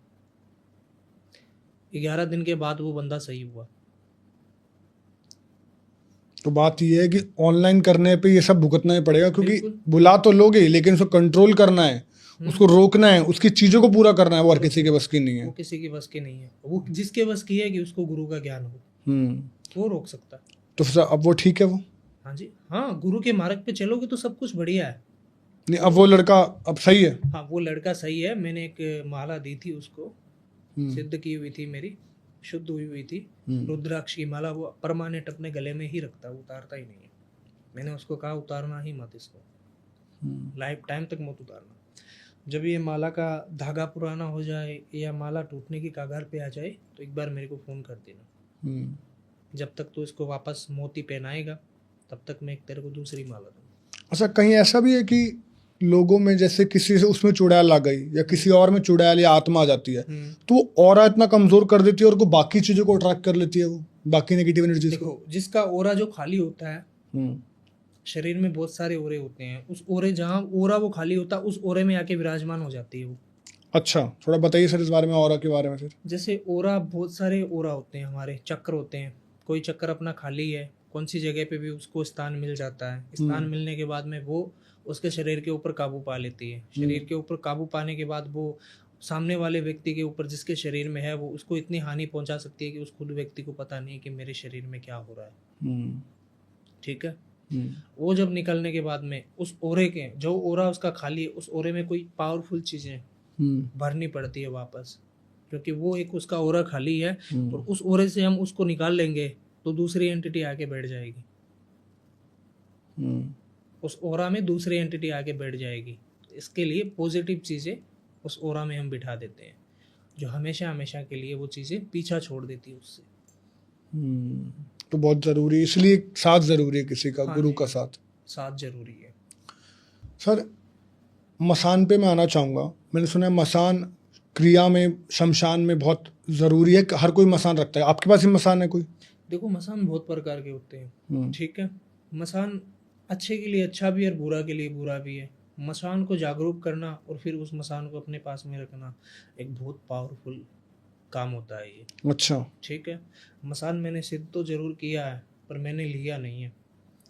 11 दिन के बाद वो बंदा सही हुआ। तो बात ये है कि ऑनलाइन करने पे ये सब भुगतना ही पड़ेगा, क्योंकि बिल्कुल। बुला तो लोगे लेकिन उसको कंट्रोल करना है, उसको रोकना है, उसकी चीज़ों को पूरा करना है, वो हर किसी के बस की नहीं है। वो किसी के बस की नहीं है। वो जिसके बस की है कि उसको गुरु का ज्ञान हो, वो रोक सकता है। तो फिर अब वो ठीक है वो? हाँ जी, हाँ, गुरु के मार्ग पे चलोगे तो सब कुछ बढ़िया है। नहीं, अब वो लड़का अब सही है? हाँ, वो लड़का सही है। मैंने एक माला दी थी उसको, सिद्ध की हुई थी, मेरी शुद्ध हुई थी रुद्राक्ष की माला। वो परमानेंट अपने गले में ही रखता है, उतारता ही नहीं है। मैंने उसको कहा उतारना ही मत इसको, लाइफ टाइम तक मत उतारना। जब ये माला का धागा पुराना हो जाए या माला टूटने की कगार पे आ जाए तो एक बार मेरे को फ़ोन कर देना। जब तक तो इसको वापस मोती पहनाएगा तब तक मैं तेरे को दूसरी माला दूँगा। अच्छा, कहीं ऐसा भी है कि लोगों में जैसे किसी से उसमें चुड़ैल आ गई या किसी और में चुड़ैल या आत्मा आ जाती है, तो वो ऑरा इतना कमजोर कर देती है और वो बाकी चीजों को अट्रैक्ट कर लेती है, वो बाकी नेगेटिव एनर्जी को। देखो, जिसका ओरा जो खाली होता है, शरीर में बहुत सारे ओरे होते हैं, उस ओरे जहाँ ओरा वो खाली होता है उस ओरे में आके विराजमान हो जाती है वो। अच्छा, थोड़ा बताइए सर इस बारे में, ऑरा के बारे में फिर। जैसे ओरा, बहुत सारे ओरा होते हैं, हमारे चक्र होते हैं। कोई चक्र अपना खाली है, कौन सी जगह पे भी उसको स्थान मिल जाता है। स्थान मिलने के बाद में वो उसके शरीर के ऊपर काबू पा लेती है। शरीर के ऊपर काबू पाने के बाद वो सामने वाले व्यक्ति के ऊपर जिसके शरीर में है वो उसको इतनी हानि पहुंचा सकती है कि उस खुद व्यक्ति को पता नहीं है कि मेरे शरीर में क्या हो रहा है। ठीक है। वो जब निकलने के बाद में उस ओरे के, जो ओरा उसका खाली है, उस ओरे में कोई पावरफुल चीजें भरनी पड़ती है वापस, क्योंकि वो एक उसका ओरा खाली है। और उस ओरे से हम उसको निकाल लेंगे तो दूसरी एंटिटी आके बैठ जाएगी, हम्म, उस ओरा में दूसरी एंटिटी आके बैठ जाएगी। इसके लिए पॉजिटिव चीज़ें उस ओरा में हम बिठा देते हैं, जो हमेशा हमेशा के लिए वो चीज़ें पीछा छोड़ देती है उससे। तो बहुत ज़रूरी, इसलिए साथ ज़रूरी है किसी का, हाँ गुरु जी, का साथ। साथ जरूरी है। सर, मसान पे मैं आना चाहूँगा। मैंने सुना है मसान क्रिया में, शमशान में बहुत ज़रूरी है। हर कोई मसान रखता है। आपके पास भी मसान है कोई? देखो, मसान बहुत प्रकार के होते हैं, हम्म, ठीक है। मसान अच्छे के लिए अच्छा भी है और बुरा के लिए बुरा भी है। मसान को जागरूक करना और फिर उस मसान को अपने पास में रखना एक बहुत पावरफुल काम होता है ये, अच्छा। ठीक है। मसान मैंने सिद्ध तो जरूर किया है, पर मैंने लिया नहीं है,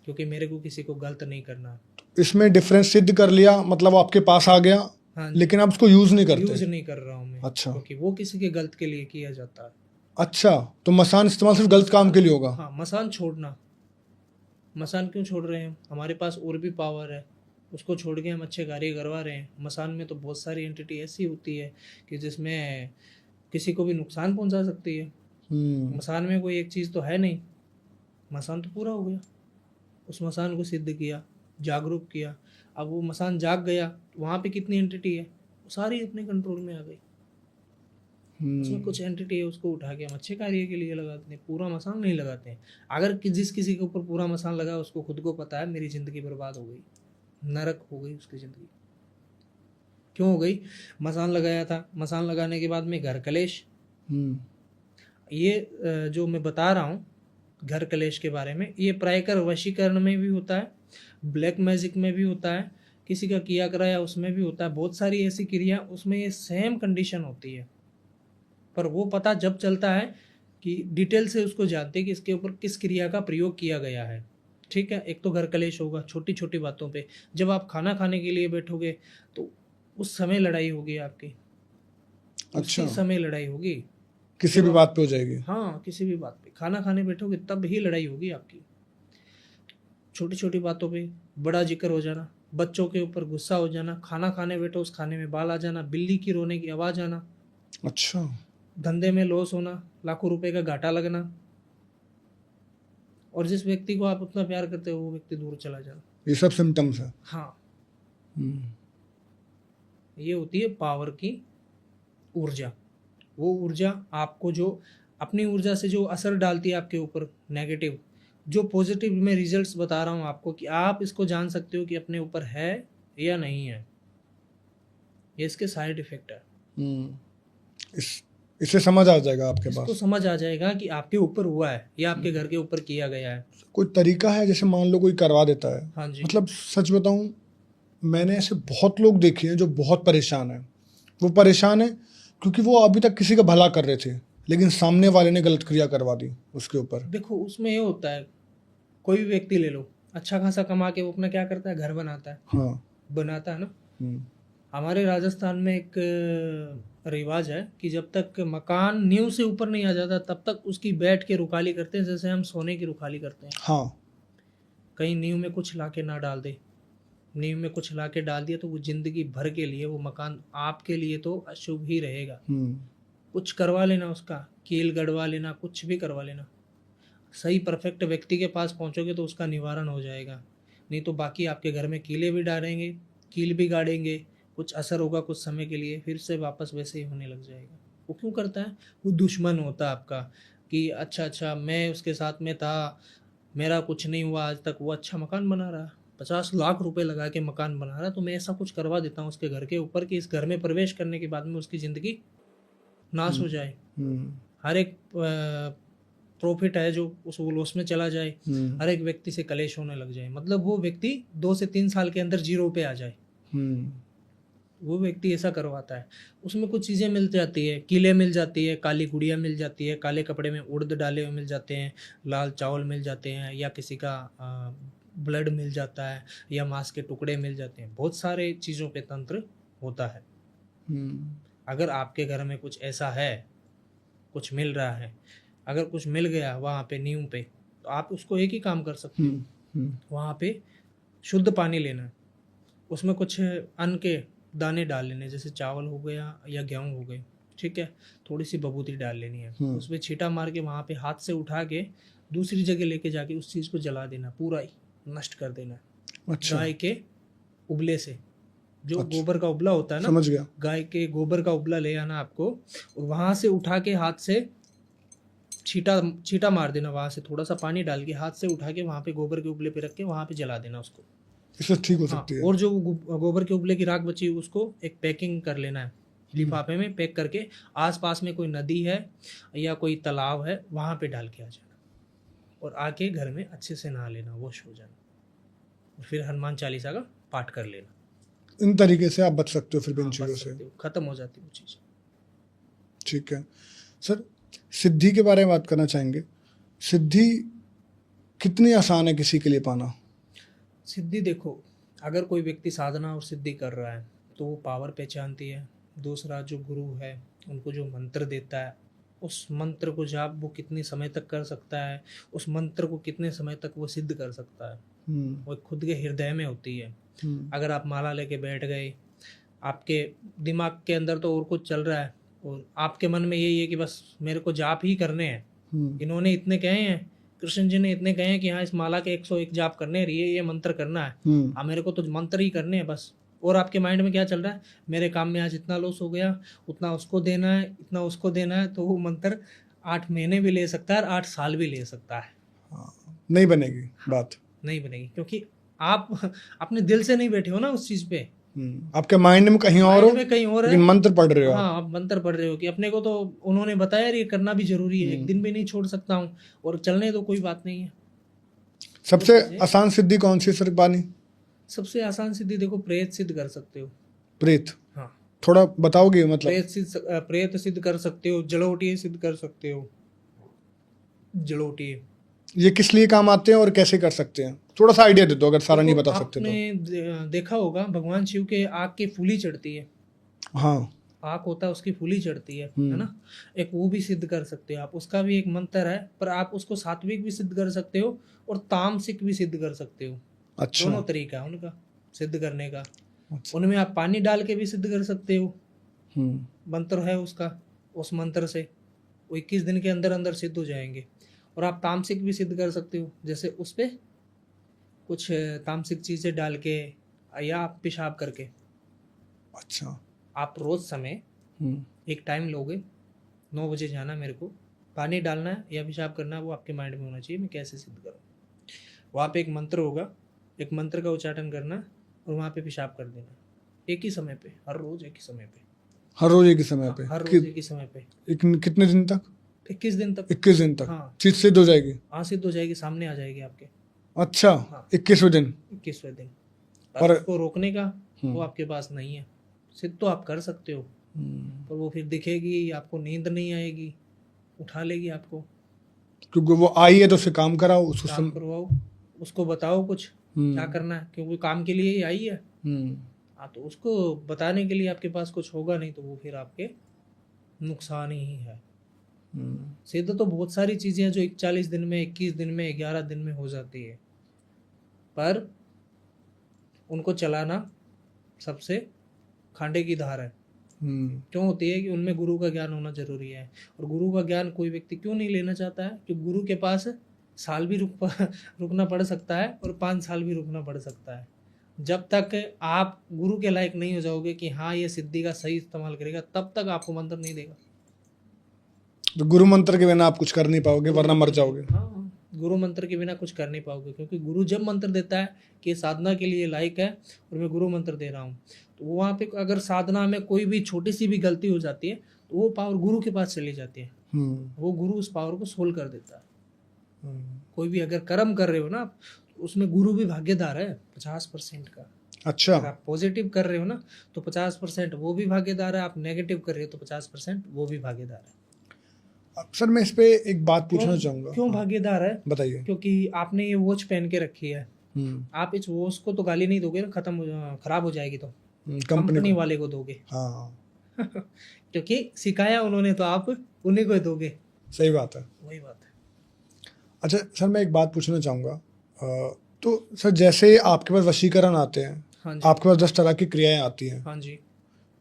क्योंकि मेरे को किसी को गलत नहीं करना है। इसमें डिफरेंस सिद्ध कर लिया, मतलब वो आपके पास आ गया, हाँ जी, लेकिन आप उसको यूज़ नहीं यूज करते। नहीं कर रहा हूँ मैं, अच्छा, क्योंकि वो किसी के गलत के लिए किया जाता है। अच्छा, तो मसान इस्तेमाल सिर्फ गलत काम के लिए होगा? हाँ, मसान छोड़ना। मसान क्यों छोड़ रहे हैं? हमारे पास और भी पावर है, उसको छोड़ के हम अच्छे कार्य करवा रहे हैं। मसान में तो बहुत सारी एंटिटी ऐसी होती है कि जिसमें किसी को भी नुकसान पहुंचा सकती है। हम्म, मसान में कोई एक चीज़ तो है नहीं, मसान तो पूरा हो गया। उस मसान को सिद्ध किया, जागरूक किया। अब वो मसान जाग गया, वहाँ पे कितनी एंटिटी है, वो सारी अपने कंट्रोल में आ गई। उसमें कुछ एंटिटी है, उसको उठा के हम अच्छे कार्य के लिए लगाते हैं, पूरा मसान नहीं लगाते हैं। अगर जिस किसी के ऊपर पूरा मसान लगा, उसको खुद को पता है मेरी ज़िंदगी बर्बाद हो गई, नरक हो गई उसकी ज़िंदगी। क्यों हो गई? मसान लगाया था, मसान लगाने के बाद में घर कलेश। हम्म, ये जो मैं बता रहा हूँ घर कलेश के बारे में, ये प्रायकर वशीकरण में भी होता है, ब्लैक मैजिक में भी होता है, किसी का किया कराया उसमें भी होता है। बहुत सारी ऐसी क्रिया उसमें ये सेम कंडीशन होती है, पर वो पता जब चलता है कि डिटेल से उसको जानते हैं कि इसके ऊपर किस क्रिया का प्रयोग किया गया है, ठीक है। एक तो घर कलेश होगा छोटी छोटी बातों पे। जब आप खाना खाने के लिए बैठोगे तो उस समय लड़ाई होगी आपकी, अच्छा, उसी समय लड़ाई होगी। किसी जब भी आप, बात पे हो जाएगी? हाँ, किसी भी बात पे खाना खाने बैठोगे तब ही लड़ाई होगी आपकी। छोटी छोटी बातों पे बड़ा जिक्र हो जाना, बच्चों के ऊपर गुस्सा हो जाना, खाना खाने बैठो उस खाने में बाल आ जाना, बिल्ली की रोने की आवाज़ आना, अच्छा, धंधे में लॉस होना, लाखों रुपए का घाटा लगना, और जिस व्यक्ति को आप उतना प्यार करते हो वो व्यक्ति दूर चला जाना। ये सब सिम्टम्स है। हाँ, हम्म, ये होती है पावर की ऊर्जा। वो ऊर्जा आपको जो अपनी ऊर्जा से जो असर डालती है आपके ऊपर नेगेटिव, जो पॉजिटिव मैं रिजल्ट्स बता रहा हूँ आपको कि आप इसको जान सकते हो कि अपने ऊपर है या नहीं है, ये इसके साइड इफेक्ट है। इस इससे समझ आ जाएगा आपके इसको पास। समझ आ जाएगा कि आपके ऊपर हुआ है या आपके घर के ऊपर किया गया है। कोई तरीका है, जैसे मान लो कोई करवा देता है? हाँ जी, मतलब सच बताऊं, मैंने ऐसे बहुत लोग देखे हैं जो बहुत परेशान हैं। वो परेशान है क्योंकि वो अभी तक किसी का भला कर रहे थे, लेकिन सामने वाले ने गलत क्रिया करवा दी उसके ऊपर। देखो उसमें ये होता है, कोई भी व्यक्ति ले लो, अच्छा खासा कमा के वो अपना क्या करता है, घर बनाता है, हाँ। बनाता है ना। हम्म, हमारे राजस्थान में एक रिवाज है कि जब तक मकान नींव से ऊपर नहीं आ जाता तब तक उसकी बैठ के रुखाली करते हैं, जैसे हम सोने की रुखाली करते हैं। हाँ। कहीं नींव में कुछ लाके ना डाल दे, नींव में कुछ लाके डाल दिया तो वो जिंदगी भर के लिए वो मकान आपके लिए तो अशुभ ही रहेगा। कुछ करवा लेना, उसका कील गड़वा लेना, कुछ भी करवा लेना, सही परफेक्ट व्यक्ति के पास पहुंचोगे तो उसका निवारण हो जाएगा। नहीं तो बाकी आपके घर में कीले भी डालेंगे, कील भी गाड़ेंगे, कुछ असर होगा कुछ समय के लिए, फिर से वापस वैसे ही होने लग जाएगा। वो क्यों करता है? वो दुश्मन होता है आपका कि अच्छा मैं उसके साथ में था, मेरा कुछ नहीं हुआ आज तक, वो अच्छा मकान बना रहा, 50 लाख रुपए लगा के मकान बना रहा, तो मैं ऐसा कुछ करवा देता हूँ उसके घर के ऊपर कि इस घर में प्रवेश करने के बाद में उसकी ज़िंदगी नाश हो जाए, हर एक प्रॉफिट है जो उस लॉस में चला जाए, हर एक व्यक्ति से कलेश होने लग जाए, मतलब वो व्यक्ति 2 से 3 साल के अंदर जीरो पे आ जाए। वो व्यक्ति ऐसा करवाता है। उसमें कुछ चीज़ें मिल जाती है, कीले मिल जाती है, काली गुड़िया मिल जाती है, काले कपड़े में उड़द डाले हुए मिल जाते हैं, लाल चावल मिल जाते हैं, या किसी का ब्लड मिल जाता है, या मांस के टुकड़े मिल जाते हैं। बहुत सारे चीज़ों पे तंत्र होता है। अगर आपके घर में कुछ ऐसा है, कुछ मिल रहा है, अगर कुछ मिल गया वहाँ पे नींव पे, तो आप उसको एक ही काम कर सकते हो, वहाँ पे शुद्ध पानी लेना, उसमें कुछ अन्न के दाने डाल लेने, जैसे चावल हो गया या गेहूँ हो गए, ठीक है, थोड़ी सी बबूती डाल लेनी है, उसमें छींटा मार के वहाँ पे हाथ से उठा के दूसरी जगह लेके जाके उस चीज़ को जला देना, पूरा ही नष्ट कर देना। अच्छा, गाय के उबले से, जो अच्छा। गोबर का उबला होता है ना, समझ गया। गाय के गोबर का उबला ले आना आपको, और वहां से उठा के हाथ से छीटा छीटा मार देना, वहां से थोड़ा सा पानी डाल के हाथ से उठा के वहां पे गोबर के उबले पे रख के वहां पे जला देना उसको। इससे ठीक हो हाँ, सकती है। और जो गोबर के उबले की राख बची उसको एक पैकिंग कर लेना है, लिफाफे में पैक करके आसपास में कोई नदी है या कोई तालाब है वहां पे डाल के आ जाना, और आके घर में अच्छे से नहा लेना, वॉश हो जाना, और फिर हनुमान चालीसा का पाठ कर लेना। इन तरीके से आप बच सकते हो फिर भी इन हाँ, बच चीज़ों से। सकते हो, खत्म हो जाती है वो चीज़। ठीक है सर, सिद्धि के बारे में बात करना चाहेंगे। सिद्धि कितनी आसान है किसी के लिए पाना? सिद्धि देखो, अगर कोई व्यक्ति साधना और सिद्धि कर रहा है तो वो पावर पहचानती है। दूसरा, जो गुरु है उनको जो मंत्र देता है, उस मंत्र को जाप वो कितने समय तक कर सकता है, उस मंत्र को कितने समय तक वो सिद्ध कर सकता है, वो खुद के हृदय में होती है। अगर आप माला लेके बैठ गए, आपके दिमाग के अंदर तो और कुछ चल रहा है और आपके मन में यही है कि बस मेरे को जाप ही करने हैं, इन्होंने इतने कहे हैं, कृष्ण जी ने इतने कहे हैं कि हाँ इस माला के 101 जाप करने हैं, ये मंत्र करना है, हाँ मेरे को तो मंत्र ही करने हैं बस। और आपके माइंड में क्या चल रहा है, मेरे काम में आज इतना लॉस हो गया, उतना उसको देना है, इतना उसको देना है, तो वो मंत्र 8 महीने भी ले सकता है और 8 साल भी ले सकता है। नहीं बनेगी बात, नहीं बनेगी, क्योंकि आप अपने दिल से नहीं बैठे हो ना उस चीज पे, आपके माइंड में कहीं और हो, माइंड में कहीं और है, लेकिन मंत्र पढ़ रहे हो आप। हाँ आप मंत्र पढ़ रहे हो कि अपने को तो उन्होंने बताया ये करना भी जरूरी है, एक दिन भी नहीं छोड़ सकता हूँ, और चलने तो कोई बात नहीं है। सबसे आसान सिद्धि कौन सी है सर बानी? सबसे आसान सिद्धि देखो, प्रेत सिद्ध कर सकते हो। प्रेत? हाँ, थोड़ा बताओगे मतलब? प्रेत सिद्ध कर सकते हो, जड़ोटी सिद्ध कर सकते हो। जड़ोटी ये किस लिए काम आते हैं और कैसे कर सकते हैं? थोड़ा सा आइडिया दे दो अगर सारा नहीं बता सकते तो। आपने देखा होगा भगवान शिव के आग की फूली चढ़ती है, हाँ, आग होता है उसकी फूली चढ़ती है ना, एक वो भी सिद्ध कर सकते हो आप, उसका भी एक मंत्र है, पर आप उसको सात्विक भी सिद्ध कर सकते हो और तामसिक भी सिद्ध कर सकते हो। अच्छा, दोनों तरीका है उनका सिद्ध करने का। अच्छा। उनमें आप पानी डाल के भी सिद्ध कर सकते हो, मंत्र है उसका, उस मंत्र से वो 21 दिन के अंदर अंदर सिद्ध हो जाएंगे। और आप तामसिक भी सिद्ध कर सकते हो, जैसे उस पे कुछ तामसिक चीजें डाल के या आप पेशाब करके। अच्छा, आप रोज समय एक टाइम लोगे, 9 बजे जाना, मेरे को पानी डालना है या पेशाब करना है, वो आपके माइंड में होना चाहिए मैं कैसे सिद्ध करूँ। वहाँ पे एक मंत्र होगा, एक मंत्र का उच्चारण करना और वहाँ पे पेशाब कर देना, एक ही समय पे, हर रोज एक ही समय पे, हर रोज एक ही समय पे, हर रोज एक ही समय पे, कितने दिन तक? 21 दिन तक। 21 दिन तक? हाँ, चीज सिद्ध हो जाएगी? हाँ सिद्ध हो जाएगी, सामने आ जाएगी आपके। अच्छा, हाँ, 21वें दिन? 21वें दिन। और उसको रोकने का वो आपके पास नहीं है। सिद्ध तो आप कर सकते हो, पर वो फिर दिखेगी, आपको नींद नहीं आएगी, उठा लेगी आपको। क्योंकि वो आई है तो उससे काम कराओ, उसको काम करवाओ, उसको बताओ कुछ क्या करना है, क्योंकि काम के लिए ही आई है। हाँ, तो उसको बताने के लिए आपके पास कुछ होगा नहीं, तो वो फिर आपके नुकसान ही है। सिद्ध तो बहुत सारी चीजें हैं जो 41 दिन में, 21 दिन में, 11 दिन में हो जाती है, पर उनको चलाना सबसे खांडे की धार है। क्यों होती है कि उनमें गुरु का ज्ञान होना जरूरी है, और गुरु का ज्ञान कोई व्यक्ति क्यों नहीं लेना चाहता है, कि गुरु के पास साल भी रुकना पड़ सकता है और 5 साल भी रुकना पड़ सकता है। जब तक आप गुरु के लायक नहीं हो जाओगे कि हाँ ये सिद्धि का सही इस्तेमाल करेगा, तब तक आपको मंत्र नहीं देगा। तो गुरु मंत्र के बिना आप कुछ कर नहीं पाओगे, वरना मर जाओगे। हाँ, गुरु मंत्र के बिना कुछ कर नहीं पाओगे, क्योंकि गुरु जब मंत्र देता है कि साधना के लिए लायक है और मैं गुरु मंत्र दे रहा हूँ, तो वहाँ पे अगर साधना में कोई भी छोटी सी भी गलती हो जाती है तो वो पावर गुरु के पास चली जाती है, वो गुरु उस पावर को सोल्व कर देता है। कोई भी अगर कर्म कर रहे हो ना आप, उसमें गुरु भी भागीदार है 50% का। अच्छा, अगर आप पॉजिटिव कर रहे हो ना तो 50% वो भी भागीदार है, आप नेगेटिव कर रहे हो तो 50% वो भी भागीदार है। सर मैं इस पे एक बात पूछना चाहूंगा। क्यों भागीदार है? बताइए। क्योंकि आपने ये वॉच पहन के रखी है, आप इस वॉच को तो गाली नहीं दोगे ना, खराब हो जाएगी तो कंपनी वाले को दोगे। हाँ क्योंकि सिखाया उन्होंने तो आप उन्हीं को दोगे। सही बात है, वही बात है। अच्छा सर मैं एक बात पूछना चाहूँगा, तो सर जैसे आपके पास वशीकरण आते हैं, हाँ जी, आपके पास 10 तरह की क्रियाएं आती हैं, हाँ जी,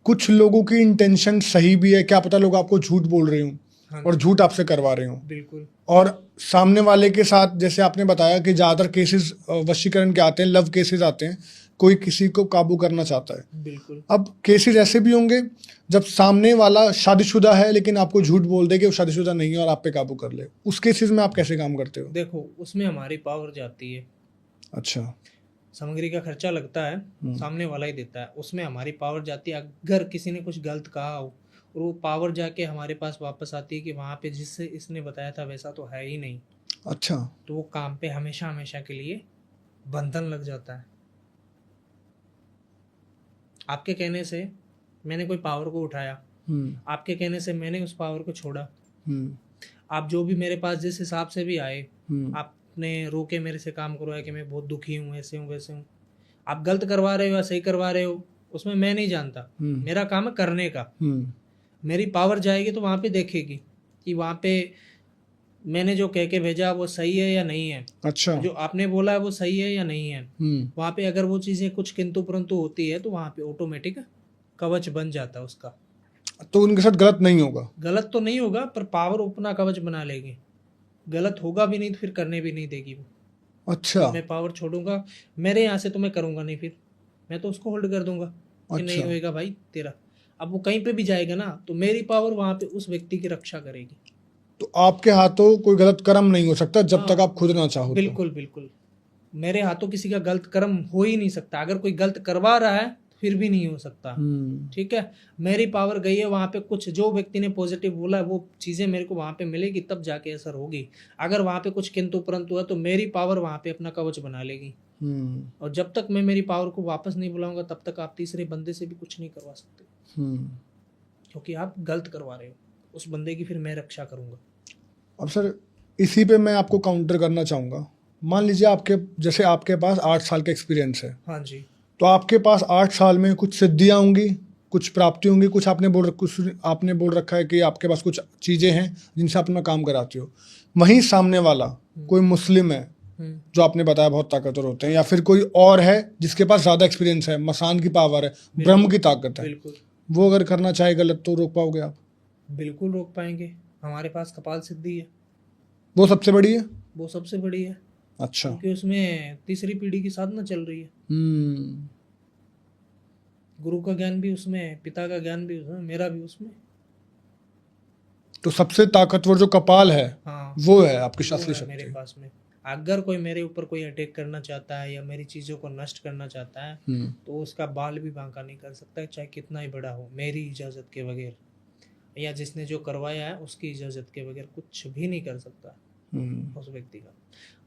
कुछ लोगों की इंटेंशन सही भी है, क्या पता लोग आपको झूठ बोल रहे हों, हाँ और जी, झूठ आपसे करवा रहे हो, बिल्कुल और सामने वाले के साथ जैसे आपने बताया कि ज़्यादातर केसेस वशीकरण के आते हैं, लव केसेस आते हैं, कोई किसी को काबू करना चाहता है। बिल्कुल। अब केसेस ऐसे भी होंगे जब सामने वाला शादीशुदा है लेकिन आपको झूठ बोल दे कि वो शादीशुदा नहीं है और आप पे काबू कर ले, उस केसेस में आप कैसे काम करते हो? देखो उसमें हमारी पावर जाती है, अच्छा। सामग्री का खर्चा लगता है, सामने वाला ही देता है, उसमें हमारी पावर जाती है। अगर किसी ने कुछ गलत कहा हो और वो पावर जाके हमारे पास वापस आती है कि वहाँ पे जिससे इसने बताया था वैसा तो है ही नहीं, अच्छा। तो वो काम पे हमेशा हमेशा के लिए बंधन लग जाता है। आपके कहने से मैंने कोई पावर को उठाया, हम्म। आपके कहने से मैंने उस पावर को छोड़ा। हम्म। आप जो भी मेरे पास जिस हिसाब से भी आए, हम्म। आपने रो के मेरे से काम करवाया कि मैं बहुत दुखी हूँ, ऐसे हूँ वैसे हूँ। आप गलत करवा रहे हो या सही करवा रहे हो उसमें मैं नहीं जानता, मेरा काम है करने का। हम्म। मेरी पावर जाएगी तो वहाँ पे देखेगी कि वहाँ पे मैंने जो कह के भेजा वो सही है या नहीं है, अच्छा। जो आपने बोला है वो सही है या नहीं है। हम्म। वहाँ पे अगर वो चीज़ें कुछ किंतु परंतु होती है तो वहाँ पे ऑटोमेटिक कवच बन जाता है उसका। तो उनके साथ गलत नहीं होगा? गलत तो नहीं होगा पर पावर अपना कवच बना लेगी, गलत होगा भी नहीं तो फिर करने भी नहीं देगी वो। अच्छा। जब मैं पावर छोड़ूंगा मेरे यहाँ से तो मैं करूँगा नहीं, फिर मैं तो उसको होल्ड कर दूंगा कि नहीं अच्छा। होएगा भाई तेरा। अब वो कहीं पे भी जाएगा ना तो मेरी पावर वहाँ पे उस व्यक्ति की रक्षा करेगी। तो आपके हाथों कोई गलत कर्म नहीं हो सकता जब तक हाँ आप खुद ना चाहो तो? बिल्कुल बिल्कुल, मेरे हाथों किसी का गलत कर्म हो ही नहीं सकता। अगर कोई गलत करवा रहा है फिर भी नहीं हो सकता। हम्म। ठीक है, मेरी पावर गई है वहाँ पे, कुछ जो व्यक्ति ने पॉजिटिव बोला है वो चीज़ें मेरे को वहाँ पे मिलेगी तब जाके असर होगी। अगर वहाँ पे कुछ किंतु परंतु है तो मेरी पावर वहाँ पे अपना कवच बना लेगी। हम्म। और जब तक मैं मेरी पावर को वापस नहीं बुलाऊंगा तब तक आप तीसरे बंदे से भी कुछ नहीं करवा सकते, हम्म। क्योंकि आप गलत करवा रहे हो। उस बंदे की फिर मैं रक्षा करूंगा। अब सर इसी पे मैं आपको काउंटर करना चाहूँगा। मान लीजिए आपके जैसे आपके पास 8 साल का एक्सपीरियंस है, हाँ जी, तो आपके पास 8 साल में कुछ सिद्धियाँ होंगी, कुछ प्राप्ति होंगी, कुछ आपने बोल रखा है कि आपके पास कुछ चीज़ें हैं जिनसे आप अपना काम कराते हो। वहीं सामने वाला कोई मुस्लिम है जो आपने बताया बहुत ताकतवर होते हैं, या फिर कोई और है जिसके पास ज़्यादा एक्सपीरियंस है, मसान की पावर है, ब्रह्म की ताकत है, बिल्कुल वो अगर करना चाहे गलत तो रोक पाओगे आप? बिल्कुल रोक पाएंगे। हमारे पास कपाल सिद्धि है, वो सबसे बड़ी है? वो सबसे बड़ी है, अच्छा। क्योंकि उसमें तीसरी पीढ़ी की साधना चल रही है। हम्म। गुरु का ज्ञान भी उसमें, पिता का ज्ञान भी उसमें, मेरा भी उसमें। तो सबसे ताकतवर जो कपाल है हाँ वो है आपकी वो शास्त्रीय है मेरे शक्ति। पास में। अगर कोई मेरे ऊपर कोई अटैक करना चाहता है या मेरी चीज़ों को नष्ट करना चाहता है तो उसका बाल भी बांका नहीं कर सकता, चाहे कितना ही बड़ा हो, मेरी इजाज़त के बगैर या जिसने जो करवाया है उसकी इजाज़त के बगैर कुछ भी नहीं कर सकता उस व्यक्ति का।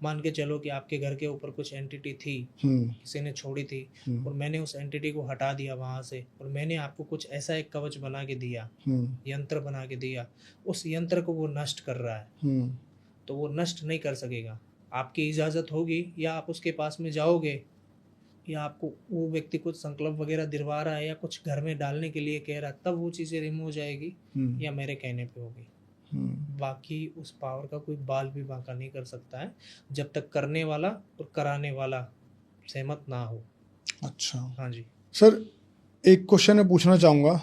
मान के चलो कि आपके घर के ऊपर कुछ एंटिटी थी, किसी ने छोड़ी थी और मैंने उस एंटिटी को हटा दिया वहाँ से, और मैंने आपको कुछ ऐसा एक कवच बना के दिया, यंत्र बना के दिया, उस यंत्र को वो नष्ट कर रहा है तो वो नष्ट नहीं कर सकेगा। आपकी इजाज़त होगी या आप उसके पास में जाओगे या आपको वो व्यक्ति कुछ संकल्प वगैरह दिलवा रहा है या कुछ घर में डालने के लिए कह रहा है तब वो चीज़ें रिमूव हो जाएगी या मेरे कहने पे होगी। बाकी उस पावर का कोई बाल भी बांका नहीं कर सकता है जब तक करने वाला और कराने वाला सहमत ना हो। अच्छा हाँ जी सर, एक क्वेश्चन मैं पूछना चाहूँगा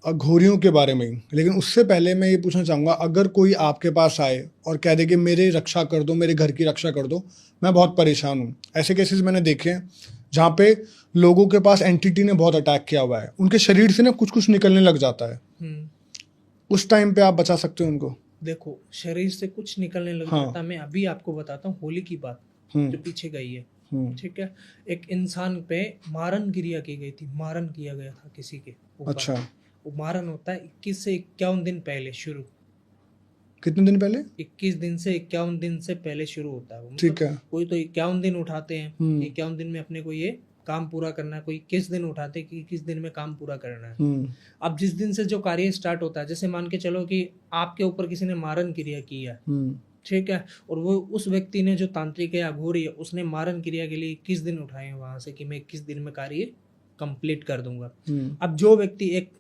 अघोरियों के बारे में ही, लेकिन उससे पहले मैं ये पूछना चाहूँगा, अगर कोई आपके पास आए और कह दे कि मेरी रक्षा कर दो, मेरे घर की रक्षा कर दो, मैं बहुत परेशान हूँ। ऐसे केसेस मैंने देखे हैं जहाँ पे लोगों के पास एंटिटी ने बहुत अटैक किया हुआ है, उनके शरीर से ना कुछ कुछ निकलने लग जाता है। उस टाइम पे आप बचा सकते हो उनको? देखो शरीर से कुछ निकलने लग जाता, मैं अभी आपको बताता हूँ होली की बात जो पीछे गई है। ठीक है, एक इंसान पे मारन क्रिया की गई थी, मारन किया गया था किसी के ऊपर। अच्छा। वो मारन होता है 21 से 51 दिन पहले शुरू। कितने दिन पहले? 21 दिन से 51 दिन से पहले शुरू होता है वो। ठीक है। कोई तो 51 दिन उठाते हैं, 51 दिन में अपने को ये काम पूरा करना है, कोई 21 दिन उठाते कि 21 दिन में काम पूरा करना है। अब जिस दिन से जो कार्य स्टार्ट होता है, जैसे मान के चलो कि आपके ऊपर किसी ने मारन क्रिया की है, ठीक है, और वो उस व्यक्ति ने जो तांत्रिक है अघोरी है उसने मारन क्रिया के लिए 21 दिन उठाए हैं वहां से कि मैं 21 दिन में कार्य कंप्लीट कर दूंगा। अब जो व्यक्ति एक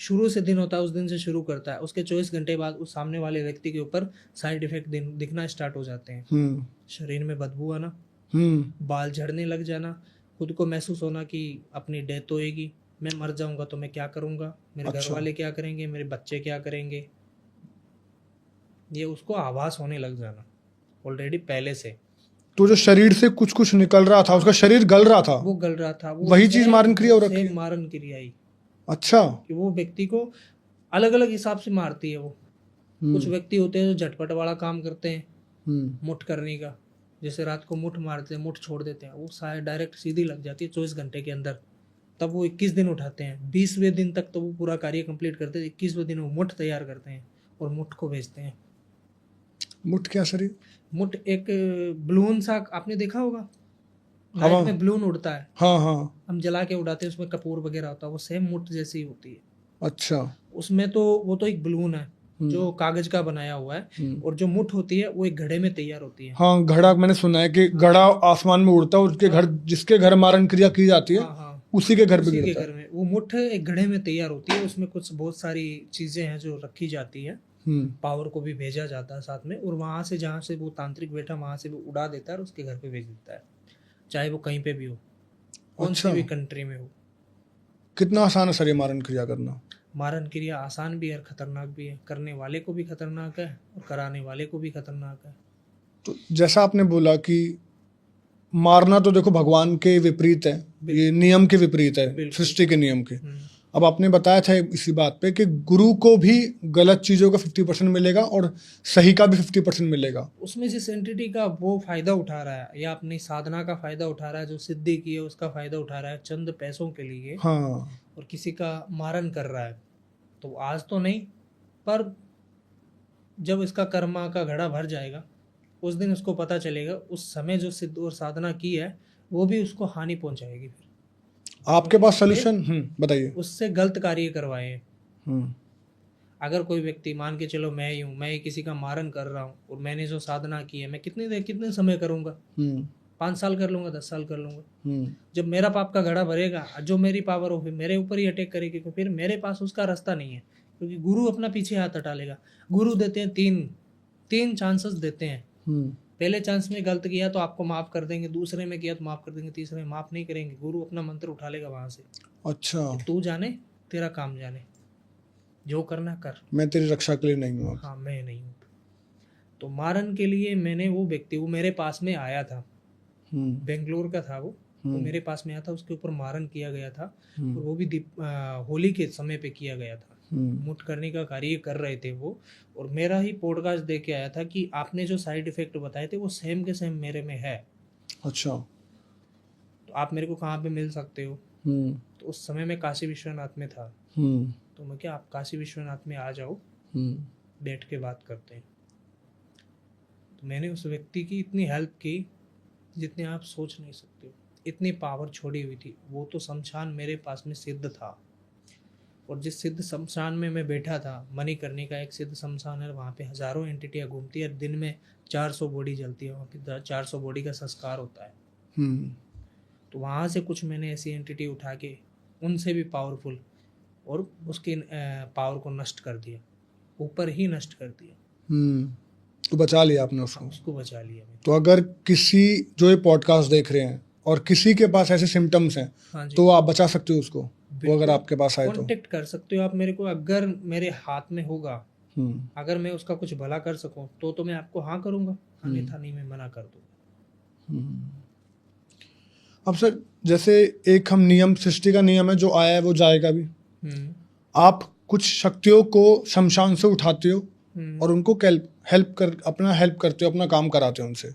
शुरू से दिन होता है उस दिन से शुरू करता है, उसके 24 घंटे बाद उस सामने वाले व्यक्ति के ऊपर साइड इफेक्ट दिखना स्टार्ट हो जाते हैं। शरीर में बदबू आना, बाल झड़ने लग जाना, खुद को महसूस होना कि अपनी डेथ होएगी, मैं मर जाऊंगा तो मैं क्या करूंगा, मेरे घर वाले क्या करेंगे, मेरे बच्चे क्या करेंगे, ये उसको आभास होने लग जाना ऑलरेडी पहले से। तो जो शरीर से कुछ कुछ निकल रहा था, उसका शरीर गल रहा था, वो गल रहा था, वो वही चीज मारन क्रिया हो रखी है। सेम मारन क्रिया ही, अच्छा। कि वो व्यक्ति को अलग अलग हिसाब से मारती है वो। कुछ व्यक्ति होते हैं जो झटपट वाला काम करते हैं, मुठ करने का, जैसे रात को मुठ मारते हैं, मुठ छोड़ देते हैं, वो शायद डायरेक्ट सीधी लग जाती है 24 घंटे के अंदर। तब वो 21 दिन उठाते हैं, 20वें दिन तक तो वो पूरा कार्य कंप्लीट करते हैं, 21वें दिन वो मुठ तैयार करते हैं और मुठ को भेजते हैं। मुठ क्या शरीर? मुठ एक बलून सा आपने देखा होगा, हवा नाइट में बलून उड़ता है, हाँ हाँ, हम जला के उड़ाते हैं, उसमें कपूर वगैरह होता है, वो सेम मुठ जैसी होती है। अच्छा। उसमें तो वो तो एक बलून है जो कागज का बनाया हुआ है, और जो मुठ होती है वो एक घड़े में तैयार होती है। हाँ, घड़ा मैंने सुना है कि घड़ा आसमान में उड़ता है, उसके घर, जिसके घर मारन क्रिया की जाती है, हाँ हाँ, उसी के घर पे उसी के गिरता है। घर में वो मुठ एक घड़े में तैयार होती है, उसमें कुछ बहुत सारी चीजें हैं जो रखी जाती है, पावर को भी भेजा जाता है साथ में, और वहां से जहाँ से वो तांत्रिक बैठा वहां से वो उड़ा देता है और उसके घर पे भेज देता है, चाहे वो कहीं पे भी हो, कौन सी भी कंट्री में हो। कितना आसान है सर ये मारन क्रिया करना? मारन क्रिया आसान भी है और खतरनाक भी है, करने वाले को भी खतरनाक है और कराने वाले को भी खतरनाक है। तो जैसा आपने बोला कि मारना तो देखो भगवान के विपरीत है, ये नियम के विपरीत है, सृष्टि के नियम के। अब आपने बताया था इसी बात पे कि गुरु को भी गलत चीजों का 50% मिलेगा और सही का भी 50% मिलेगा। उसमें जिस एंटिटी का वो फायदा उठा रहा है या अपनी साधना का फायदा उठा रहा है, जो सिद्धि की है उसका फायदा उठा रहा है चंद पैसों के लिए, हाँ, और किसी का मारन कर रहा है, तो आज तो नहीं, पर जब इसका कर्मा का घड़ा भर जाएगा उस दिन उसको पता चलेगा, उस समय जो सिद्ध और साधना की है वो भी उसको हानि पहुंचाएगी। फिर आपके पास सोल्यूशन बताइए। उससे गलत कार्य करवाए। हम्म, अगर कोई व्यक्ति मान के चलो मैं ही हूँ, मैं ही किसी का मारन कर रहा हूँ और मैंने जो साधना की है, मैं कितनी देर कितने समय करूँगा, 5 साल कर लूँगा, 10 साल कर लूँगा। जब मेरा पाप का घड़ा भरेगा, जो मेरी पावर हो फिर मेरे ऊपर ही अटैक करेगी, क्योंकि फिर मेरे पास उसका रास्ता नहीं है, क्योंकि गुरु अपना पीछे हाथ हटा लेगा। गुरु देते हैं तीन चांसेस देते हैं। पहले चांस में गलत किया तो आपको माफ कर देंगे, दूसरे में किया तो माफ कर देंगे, तीसरे में माफ नहीं करेंगे। गुरु अपना मंत्र उठा लेगा वहां से। अच्छा, तू जाने, तेरा काम जाने, जो करना कर, मैं तेरी रक्षा के लिए नहीं हूँ। हाँ, मैं नहीं हूँ। तो मारन के लिए मैंने वो व्यक्ति, वो मेरे पास में आया था, बेंगलोर का था वो मेरे पास में आया था, उसके ऊपर मारन किया गया था, और वो भी होली के समय पे किया गया था। मुठ करने का कार्य कर रहे थे वो, और मेरा ही पॉडकास्ट देख के आया था कि आपने जो साइड इफेक्ट बताए थे वो सेम के सेम मेरे में है। अच्छा, तो आप मेरे को कहाँ पे मिल सकते हो? तो उस समय मैं काशी विश्वनाथ में था, तो मैं क्या, आप काशी विश्वनाथ में आ जाओ, बैठ के बात करते हैं। तो मैंने उस व्यक्ति की इतनी हेल्प की जितनी आप सोच नहीं सकते हो, इतनी पावर छोड़ी हुई थी। वो तो शमशान मेरे पास में सिद्ध था, और जिस सिद्ध शमशान में मैं बैठा था, मणिकर्णी का एक सिद्ध शमशान है, वहाँ पे हजारों एंटिटियाँ घूमती है, दिन में 400 बॉडी जलती है, वहाँ पे 400 बॉडी का संस्कार होता है। तो वहाँ से कुछ मैंने ऐसी एंटिटी उठा के, उनसे भी पावरफुल, और उसके पावर को नष्ट कर दिया, ऊपर ही नष्ट कर दिया। तो बचा लिया आपने उसको? उसको बचा लिया मैंने। तो अगर किसी जो ये पॉडकास्ट देख रहे हैं और किसी के पास ऐसे सिम्टम्स हैं, हाँ जी, तो आप बचा सकते हो उसको, वो अगर आपके पास आए तो? कांटेक्ट कर सकते हो आप मेरे को, अगर मेरे हाथ में होगा, अगर मैं उसका कुछ भला कर सकूं तो मैं आपको हाँ करूंगा, अन्यथा नहीं, मैं मना कर दूंगा। अब सर, जैसे एक हम नियम, सृष्टि का नियम है, जो आया है वो जाएगा भी। आप कुछ शक्तियों को शमशान से उठाते हो और उनको हेल्प करते हो, अपना काम कराते हो उनसे।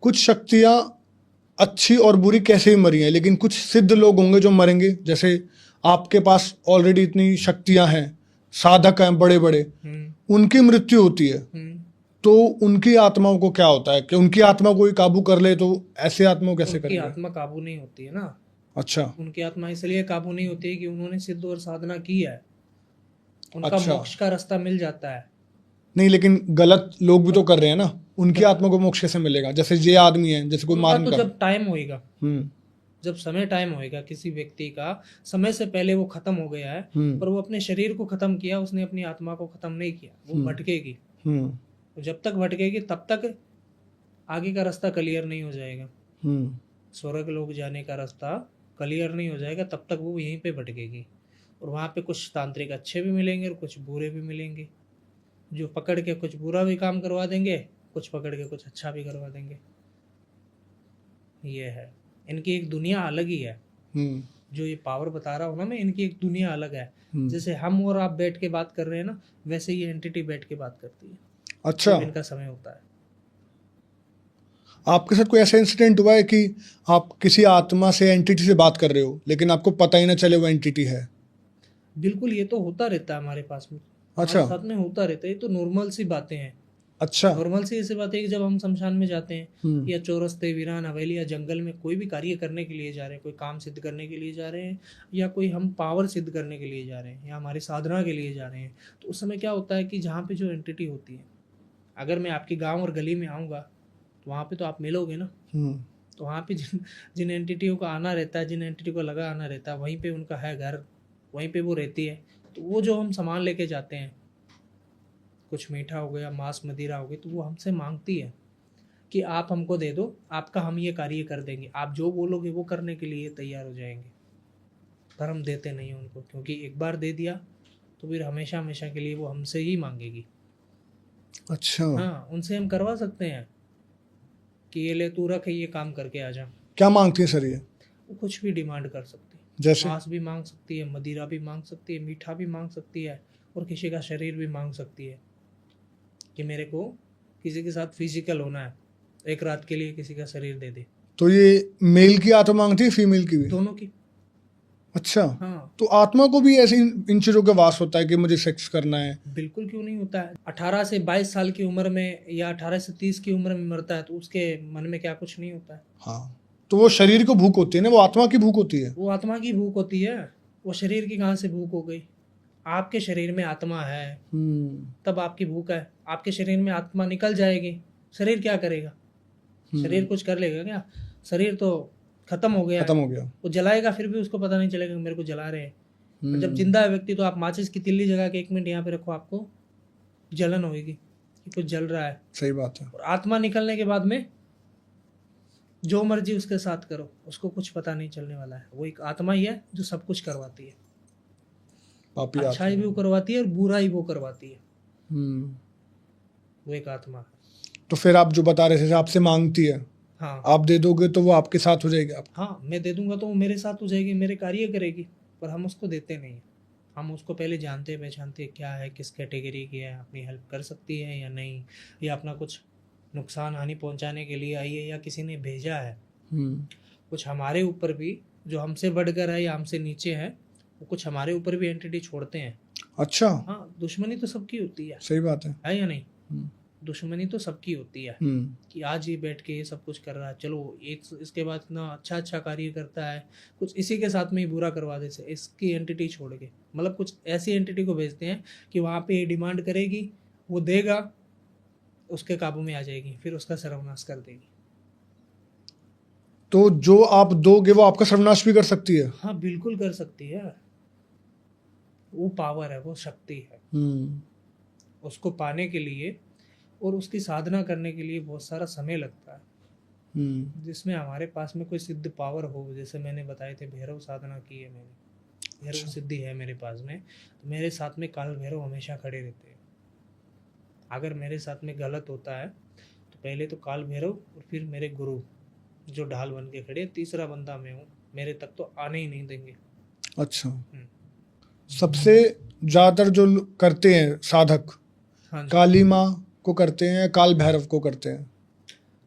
कुछ शक्तियां अच्छी और बुरी कैसे भी मरी हैं, लेकिन कुछ सिद्ध लोग होंगे जो मरेंगे। जैसे आपके पास ऑलरेडी इतनी शक्तियां हैं, साधक हैं बड़े बड़े, उनकी मृत्यु होती है, तो उनकी आत्माओं को क्या होता है कि उनकी आत्मा कोई काबू कर ले, तो ऐसे आत्माओं कैसे करेंगे? उनकी आत्मा काबू नहीं होती है ना। अच्छा, उनकी आत्मा इसलिए काबू नहीं होती है कि उन्होंने सिद्ध और साधना की है, उनका अच्छा, मोक्ष का रास्ता मिल जाता है। नहीं, लेकिन गलत लोग भी तो कर रहे हैं ना, उनकी आत्मा को मोक्ष कैसे मिलेगा? जैसे ये आदमी है, जैसे कोई मारन तो कर, जब टाइम होएगा, जब समय टाइम होएगा, किसी व्यक्ति का समय से पहले वो खत्म हो गया है, पर वो अपने शरीर को खत्म किया, उसने अपनी आत्मा को खत्म नहीं किया, वो भटकेगी। तो जब तक भटकेगी तब तक आगे का रास्ता क्लियर नहीं हो जाएगा, स्वर्ग लोग जाने का रास्ता क्लियर नहीं हो जाएगा, तब तक वो यहीं पे भटकेगी। और वहाँ पे कुछ तांत्रिक अच्छे भी मिलेंगे और कुछ बुरे भी मिलेंगे। जो पकड़ के कुछ बुरा भी काम करवा देंगे, कुछ पकड़ के कुछ अच्छा भी करवा देंगे। ये है, इनकी एक दुनिया अलग ही है। जो ये पावर बता रहा हूँ ना मैं, इनकी एक दुनिया अलग है। जैसे हम और आप बैठ के बात कर रहे हैं ना, वैसे ये एंटिटी बैठ के बात करती है। अच्छा, जब इनका समय होता है। आपके साथ कोई ऐसा इंसिडेंट हुआ है कि आप किसी आत्मा से, एंटिटी से बात कर रहे हो लेकिन आपको पता ही ना चले वो एंटिटी है? बिल्कुल, ये तो होता रहता है हमारे पास में, अच्छा। हमारे साथ में होता रहता है। ये तो नॉर्मल सी बातें हैं। अच्छा। नॉर्मल सी ऐसी बात है कि जब हम शमशान में जाते हैं हम्म। या चौरस्ते, वीरान, हवेली या जंगल में कोई भी कार्य करने के लिए जा रहे हैं, कोई काम सिद्ध करने के लिए जा रहे हैं, या कोई हम पावर सिद्ध करने के लिए जा रहे हैं, या हमारी साधना के लिए जा रहे हैं, तो उस समय क्या होता है कि जहाँ पे जो एंटिटी होती है, अगर मैं आपके गाँव और गली में आऊँगा तो वहाँ पे तो आप मिलोगे ना। तो वहाँ पे जिन जिन एंटिटियों को आना रहता है, जिन एंटिटी को लगा आना रहता है, वहीं पे उनका है घर, वहीं पे वो रहती है। तो वो जो हम सामान लेके जाते हैं, कुछ मीठा हो गया, मांस मदिरा हो गई, तो वो हमसे मांगती है कि आप हमको दे दो, आपका हम ये कार्य कर देंगे, आप जो बोलोगे वो करने के लिए तैयार हो जाएंगे। पर हम देते नहीं हैं उनको, क्योंकि एक बार दे दिया तो फिर हमेशा हमेशा के लिए वो हमसे ही मांगेगी। अच्छा। हाँ, उनसे हम करवा सकते हैं कि ये ले तू रख, ये काम करके आ जा। क्या मांगती है सर ये? वो कुछ भी डिमांड कर सकती है। जैसे? मांस भी मांग सकती है, मदिरा भी मांग सकती है, मीठा भी मांग सकती है, और किसी का शरीर भी मांग सकती है कि मेरे को किसी के साथ फिजिकल होना है, एक रात के लिए किसी का शरीर दे दे। तो ये मेल की आत्मा मांगती है, फीमेल की भी? दोनों की। अच्छा। हाँ, तो आत्मा को भी ऐसे इन चीजों का वास होता है कि मुझे सेक्स करना है? बिल्कुल, क्यों नहीं होता है। 18 से 22 साल की उम्र में या 18 से 30 की उम्र में मरता है, तो उसके मन में क्या कुछ नहीं होता है। हाँ, तो वो शरीर को भूख होती है ना, वो आत्मा की भूख होती है। वो आत्मा की भूख होती है, वो शरीर की कहाँ से भूख हो गई। आपके शरीर में आत्मा है तब आपकी भूख है। आपके शरीर में आत्मा निकल जाएगी, शरीर क्या करेगा? शरीर कुछ कर लेगा क्या? शरीर तो खत्म हो गया, खत्म हो गया। वो जलाएगा फिर भी उसको पता नहीं चलेगा कि मेरे को जला रहे हैं। और जब जिंदा है व्यक्ति, तो आप माचिस की तिल्ली जगा के 1 मिनट यहाँ पे रखो, आपको जलन होगी कि कुछ जल रहा है। सही बात है। और आत्मा निकलने के बाद में जो मर्जी उसके साथ करो, उसको कुछ पता नहीं चलने वाला है। वो एक आत्मा ही है जो सब कुछ करवाती है। पापी अच्छाई भी वो करवाती है और बुराई वो करवाती है। वो एक आत्मा है। तो फिर आप जो बता रहे थे आपसे मांगती है, हाँ आप दे दोगे तो वो आपके साथ हो जाएगी? आप? हाँ, मैं दे दूंगा तो वो मेरे साथ हो जाएगी, मेरे कार्य करेगी। पर हम उसको देते नहीं हैं। हम उसको पहले जानते हैं, पहचानते हैं क्या है, किस कैटेगरी की है, अपनी हेल्प कर सकती है या नहीं, या अपना कुछ नुकसान हानि पहुंचाने के लिए आई है, या किसी ने भेजा है। कुछ हमारे ऊपर भी, जो हमसे बढ़कर है या हमसे नीचे है, वो कुछ हमारे ऊपर भी एंटिटी छोड़ते हैं। अच्छा। हाँ, दुश्मनी तो सबकी होती है सही बात है या नहीं? दुश्मनी तो सबकी होती है कि आज ये बैठ के ये सब कुछ कर रहा है, चलो एक इसके बाद इतना अच्छा अच्छा कार्य करता है, कुछ इसी के साथ में ही बुरा करवा देते, इसकी एंटिटी छोड़ के। मतलब कुछ ऐसी एंटिटी को भेजते हैं कि वहाँ पे ये डिमांड करेगी, वो देगा, उसके काबू में आ जाएगी, फिर उसका सर्वनाश कर देगी। तो जो आप दोगे वो आपका सर्वनाश भी कर सकती है? हाँ, बिल्कुल कर सकती है। वो पावर है, वो शक्ति है। उसको पाने के लिए और उसकी साधना करने के लिए बहुत सारा समय लगता है, जिसमें हमारे पास में कोई सिद्ध पावर हो। जैसे मैंने बताए थे, भैरव साधना की है मैंने, भैरव सिद्धि है मेरे पास में, तो मेरे साथ में काल भैरव हमेशा खड़े रहते हैं। अगर मेरे साथ में गलत होता है तो पहले तो काल भैरव और फिर मेरे गुरु जो ढाल बन के खड़े, तीसरा बंदा मैं हूँ, मेरे तक तो आने ही नहीं देंगे। अच्छा। सबसे ज्यादातर जो करते हैं साधक, हाँ जी, काली माँ को करते हैं, काल भैरव को करते हैं?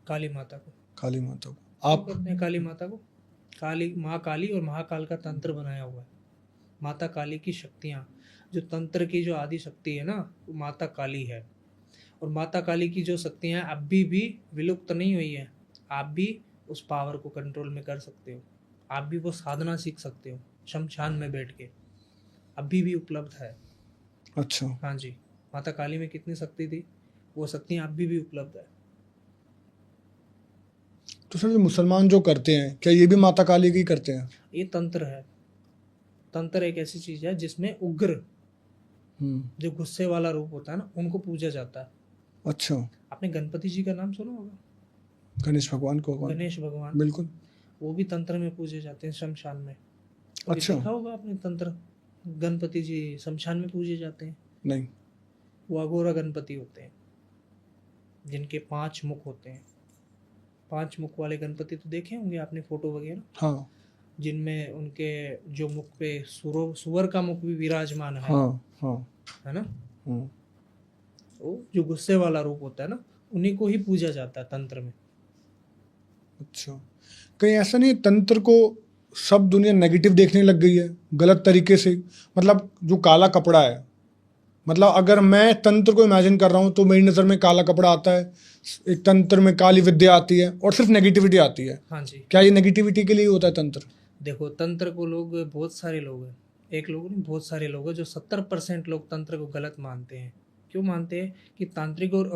काली माता को। काली माता को। आप आप? करते हैं काली माता को। काली, माँ काली और महाकाल का तंत्र बनाया हुआ है। माता काली की शक्तियाँ, जो तंत्र की जो आदि शक्ति है ना, वो माता काली है। और माता काली की जो शक्तियाँ अभी भी विलुप्त नहीं हुई है। आप भी उस पावर को कंट्रोल में कर सकते हो, आप भी वो साधना सीख सकते हो शमशान में बैठ के, अभी भी उपलब्ध है। अच्छा। हाँ जी, माता काली में कितनी शक्ति थी, वो शक्तियाँ अभी भी उपलब्ध है। तो सर, जो मुसलमान जो करते हैं, क्या ये भी माता काली की करते हैं? ये तंत्र है। तंत्र एक ऐसी चीज है जिसमें उग्र, जो गुस्से वाला रूप होता है ना, उनको पूजा जाता है। अच्छा। आपने गणपति जी का नाम सुना होगा? गणेश भगवान को? गणेश भगवान, बिल्कुल। वो भी तंत्र में पूजे जाते हैं शमशान में। कभी अच्छा। देखा होगा आपने तंत्र, गणपति जी शमशान में पूजे जाते हैं? नहीं। वो अघोरा गणपति होते हैं, जिनके 5 मुख होते हैं। 5 मुख वाले गणपति तो देखे होंगे आपने फोटो वगैरह, हाँ जिनमें उनके जो मुख पे सुअर का मुख भी विराजमान है। हाँ हाँ। है ना। हम्म, वो जो गुस्से वाला रूप होता है ना, उन्हीं को ही पूजा जाता है तंत्र में। अच्छा, कहीं ऐसा नहीं तंत्र को सब दुनिया नेगेटिव देखने लग गई है गलत तरीके से? मतलब जो काला कपड़ा है, मतलब अगर मैं तंत्र को इमेजिन कर रहा हूँ तो मेरी नज़र में काला कपड़ा आता है, एक तंत्र में काली विद्या आती है और सिर्फ नेगेटिविटी आती है। हाँ जी। क्या ये नेगेटिविटी के लिए होता है तंत्र? देखो, तंत्र को लोग, बहुत सारे लोग हैं, एक लोग नहीं, बहुत सारे लोग हैं जो 70% लोग तंत्र को गलत मानते हैं। क्यों मानते हैं? कि तांत्रिक और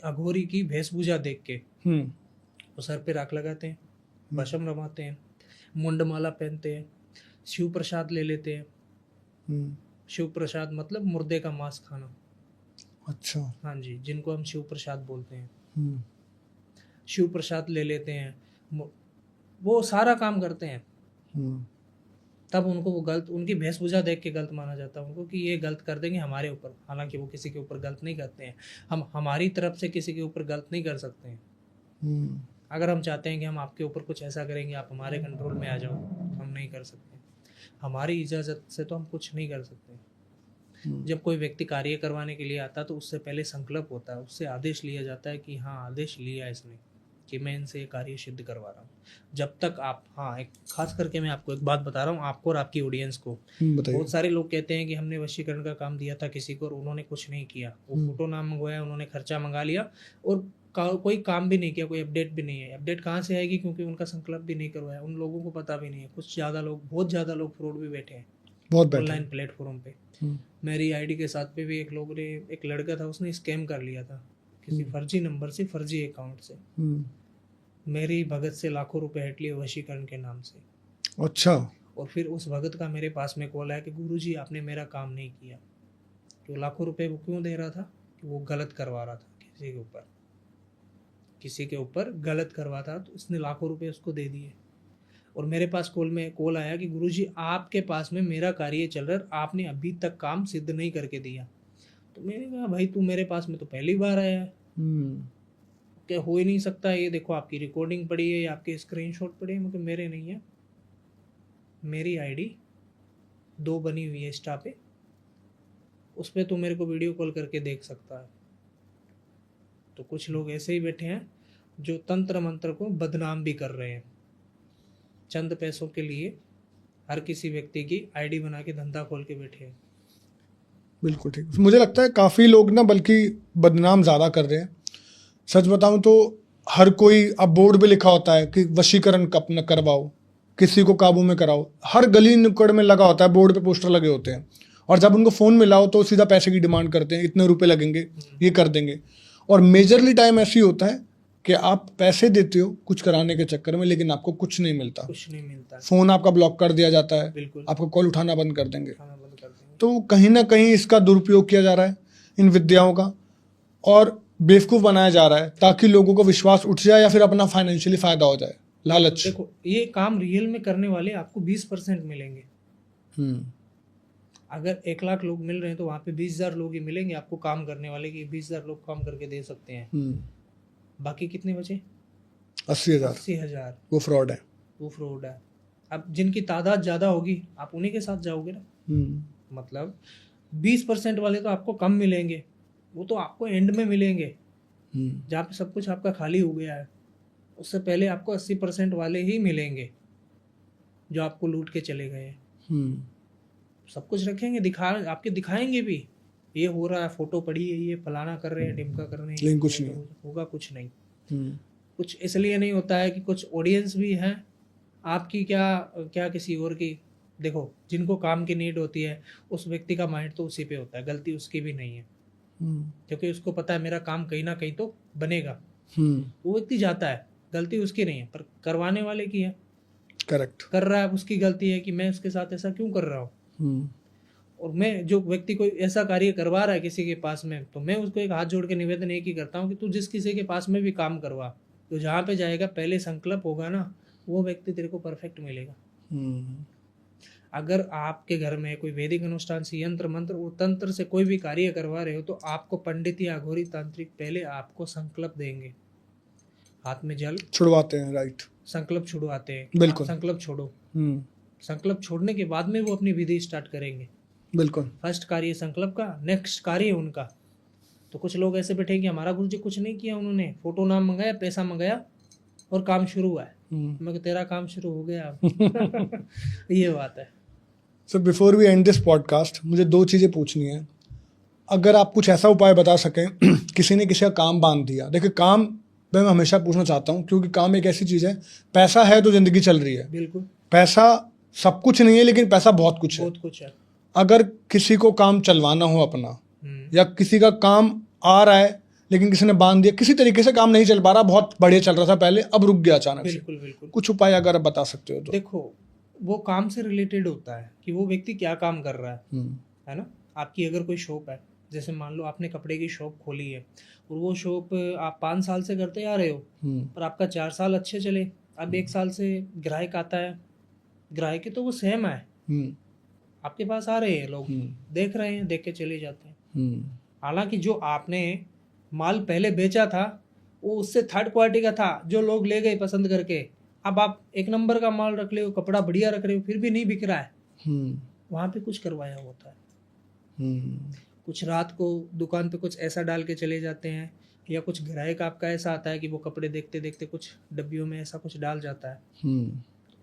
अघोरी की वेशभूषा देख के वो सर पे राख लगाते हैं, भस्म रमाते हैं, मुंडमाला पहनते हैं, शिव प्रसाद ले लेते हैं। शिव प्रसाद मतलब मुर्दे का मांस खाना। अच्छा। हाँ जी, जिनको हम शिव प्रसाद बोलते हैं। हम्म, शिव प्रसाद ले लेते हैं, वो सारा काम करते हैं। तब उनको वो गलत, उनकी वेशभूषा देख के गलत माना जाता है उनको, कि ये गलत कर देंगे हमारे ऊपर। हालांकि वो किसी के ऊपर गलत नहीं करते हैं, हम हमारी तरफ से किसी के ऊपर गलत नहीं कर सकते हैं। अगर हम चाहते हैं कि हम आपके ऊपर कुछ ऐसा करेंगे, आप हमारे कंट्रोल में आ जाओ, हम नहीं कर सकते। हमारी इजाज़त से तो हम कुछ नहीं कर सकते। जब कोई व्यक्ति कार्य करवाने के लिए आता है तो उससे पहले संकल्प होता है, उससे आदेश लिया जाता है कि हाँ, आदेश लिया इसने कि मैं इनसे ये कार्य सिद्ध करवा रहा हूँ। जब तक आप, हाँ, एक खास करके मैं आपको एक बात बता रहा हूँ, आपको और आपकी ऑडियंस को। बहुत सारे लोग कहते हैं कि हमने वशीकरण का काम दिया था किसी को और उन्होंने कुछ नहीं किया, वो फोटो नाम मंगवाया, उन्होंने खर्चा मंगा लिया और कोई काम भी नहीं किया, कोई अपडेट भी नहीं है। अपडेट कहाँ से आएगी? क्योंकि उनका संकल्प भी नहीं करवाया, उन लोगों को पता भी नहीं है। कुछ ज़्यादा लोग, बहुत ज़्यादा लोग फ्रॉड भी बैठे हैं ऑनलाइन प्लेटफॉर्म पे। मेरी आईडी के साथ पे भी एक लोग ने, एक लड़का था, उसने स्कैम कर लिया था किसी फर्जी नंबर से, फर्जी अकाउंट से। मेरी भगत से लाखों रुपए हट लिए वशीकरण के नाम से। अच्छा। और फिर उस भगत का मेरे पास में कॉल आया कि गुरुजी आपने मेरा काम नहीं किया। तो लाखों रुपए वो क्यों दे रहा था? कि वो गलत करवा रहा था किसी के ऊपर गलत करवा था, तो उसने लाखों रुपए उसको दे दिए। और मेरे पास कॉल आया कि गुरुजी आपके पास में मेरा कार्य चल रहा है, आपने अभी तक काम सिद्ध नहीं करके दिया। तो मैंने कहा भाई तू मेरे पास में तो पहली बार आया है, क्या हो ही नहीं सकता। ये देखो आपकी रिकॉर्डिंग पड़ी है, आपके स्क्रीनशॉट पड़े हैं। मतलब मेरे नहीं है, मेरी आईडी 2 बनी हुई है इंस्टा पे, उस पर तू मेरे को वीडियो कॉल करके देख सकता है। तो कुछ लोग ऐसे ही बैठे हैं जो तंत्र मंत्र को बदनाम भी कर रहे हैं, चंद पैसों के लिए हर किसी व्यक्ति की आईडी बना के धंधा खोल के बैठे हैं। बिल्कुल ठीक। मुझे लगता है काफ़ी लोग ना बल्कि बदनाम ज़्यादा कर रहे हैं। सच बताऊं तो हर कोई, अब बोर्ड पे लिखा होता है कि वशीकरण कब न करवाओ, किसी को काबू में कराओ, हर गली नुक्कड़ में लगा होता है, बोर्ड पे पोस्टर लगे होते हैं। और जब उनको फ़ोन मिलाओ तो सीधा पैसे की डिमांड करते हैं, इतने रुपए लगेंगे, ये कर देंगे। और मेजरली टाइम ऐसे ही होता है कि आप पैसे देते हो कुछ कराने के चक्कर में, लेकिन आपको कुछ नहीं मिलता। फ़ोन आपका ब्लॉक कर दिया जाता है, आपको कॉल उठाना बंद कर देंगे। तो कहीं ना कहीं इसका दुरुपयोग किया जा रहा है इन विद्याओं का, और बेवकूफ़ बनाया जा रहा है ताकि लोगों को विश्वास उठ जाए या फिर अपना फाइनेंशियली फ़ायदा हो जाए, लालच। देखो, ये काम रियल में करने वाले आपको 20% मिलेंगे। अगर 1 लाख लोग मिल रहे हैं तो वहाँ पे 20,000 लोग ही मिलेंगे आपको काम करने वाले, कि 20,000 लोग काम करके दे सकते हैं। बाकी कितने बचे? 80,000 वो फ्रॉड है। अब जिनकी तादाद ज़्यादा होगी आप उन्हीं के साथ जाओगे ना। मतलब 20% वाले तो आपको कम मिलेंगे, वो तो आपको एंड में मिलेंगे जहाँ पे सब कुछ आपका खाली हो गया है। उससे पहले आपको 80% वाले ही मिलेंगे जो आपको लूट के चले गए हैं। सब कुछ रखेंगे, आपके दिखाएंगे भी, ये हो रहा है, फोटो पड़ी है, ये फलाना कर रहे हैं, ढिमका कर रहे हैं, लेकिन कुछ नहीं होगा। कुछ नहीं। कुछ इसलिए नहीं होता है कि कुछ ऑडियंस भी है आपकी, क्या किसी और की। देखो, जिनको काम की नीड होती है उस व्यक्ति का माइंड तो उसी पे होता है, गलती उसकी भी नहीं है, क्योंकि उसको पता है मेरा काम कहीं ना कहीं तो बनेगा। वो व्यक्ति जाता है, गलती उसकी नहीं है, पर करवाने वाले की है। करेक्ट। कर रहा है, उसकी गलती है कि मैं उसके साथ ऐसा क्यों कर रहा हूँ। और मैं, जो व्यक्ति कोई ऐसा कार्य करवा रहा है किसी के पास में, तो मैं उसको एक हाथ जोड़ के निवेदन एक ही करता हूँ कि तू जिस किसी के पास में भी काम करवा, तो जहाँ पे जाएगा पहले संकल्प होगा ना, वो व्यक्ति तेरे को परफेक्ट मिलेगा। अगर आपके घर में कोई वैदिक अनुष्ठान से यंत्र मंत्र और तंत्र से कोई भी कार्य करवा रहे हो तो आपको पंडित या अघोरी तांत्रिक पहले आपको संकल्प देंगे, हाथ में जल छुड़वाते हैं, राइट, संकल्प छुड़वाते हैं। बिल्कुल। आप संकल्प छोड़ो, संकल्प छोड़ने के बाद में वो अपनी विधि स्टार्ट करेंगे। बिल्कुल। फर्स्ट कार्य संकल्प का, नेक्स्ट कार्य उनका। तो कुछ लोग ऐसे बैठे कि हमारा गुरुजी कुछ नहीं किया, उन्होंने फोटो नाम मंगाया, पैसा मंगाया और काम शुरू हुआ है। मैं तेरा काम शुरू हो गया अब। ये बात है। So before we end this podcast, मुझे 2 चीज़ें पूछनी है। अगर आप कुछ ऐसा उपाय बता सकें किसी ने किसी का काम बांध दिया। देखिए, काम मैं हमेशा पूछना चाहता हूँ क्योंकि काम एक ऐसी चीज़ है, पैसा है तो ज़िंदगी चल रही है। बिल्कुल। पैसा सब कुछ नहीं है, लेकिन पैसा बहुत कुछ है। बहुत कुछ है। अगर किसी को काम चलवाना हो अपना, या किसी का काम आ रहा है लेकिन किसी ने बांध दिया, किसी तरीके से काम नहीं चल पा रहा, बहुत बढ़िया चल रहा था पहले, अब रुक गया अचानक से, बिल्कुल बिल्कुल। कुछ उपाय अगर आप बता सकते हो तो। देखो, वो काम से रिलेटेड होता है कि वो व्यक्ति क्या काम कर रहा है ना। आपकी अगर कोई शॉप है, जैसे मान लो आपने कपड़े की शॉप खोली है और वो शॉप आप 5 साल से करते आ रहे हो और आपका 4 साल अच्छे चले, अब 1 साल से ग्राहक आता है, ग्राहक तो वो सेम है, आपके पास आ रहे हैं लोग, देख रहे हैं, देख के चले जाते हैं। हालांकि जो आपने माल पहले बेचा था वो उससे थर्ड क्वालिटी का था, जो लोग ले गए पसंद करके। अब आप 1 नंबर का माल रख ले हो, कपड़ा बढ़िया रख रहे हो, फिर भी नहीं बिक रहा है, वहां पे कुछ करवाया होता है। कुछ रात को दुकान पे कुछ ऐसा डाल के चले जाते हैं, या कुछ ग्राहक आपका ऐसा आता है कि वो कपड़े देखते देखते कुछ डब्बियों में ऐसा कुछ डाल जाता है,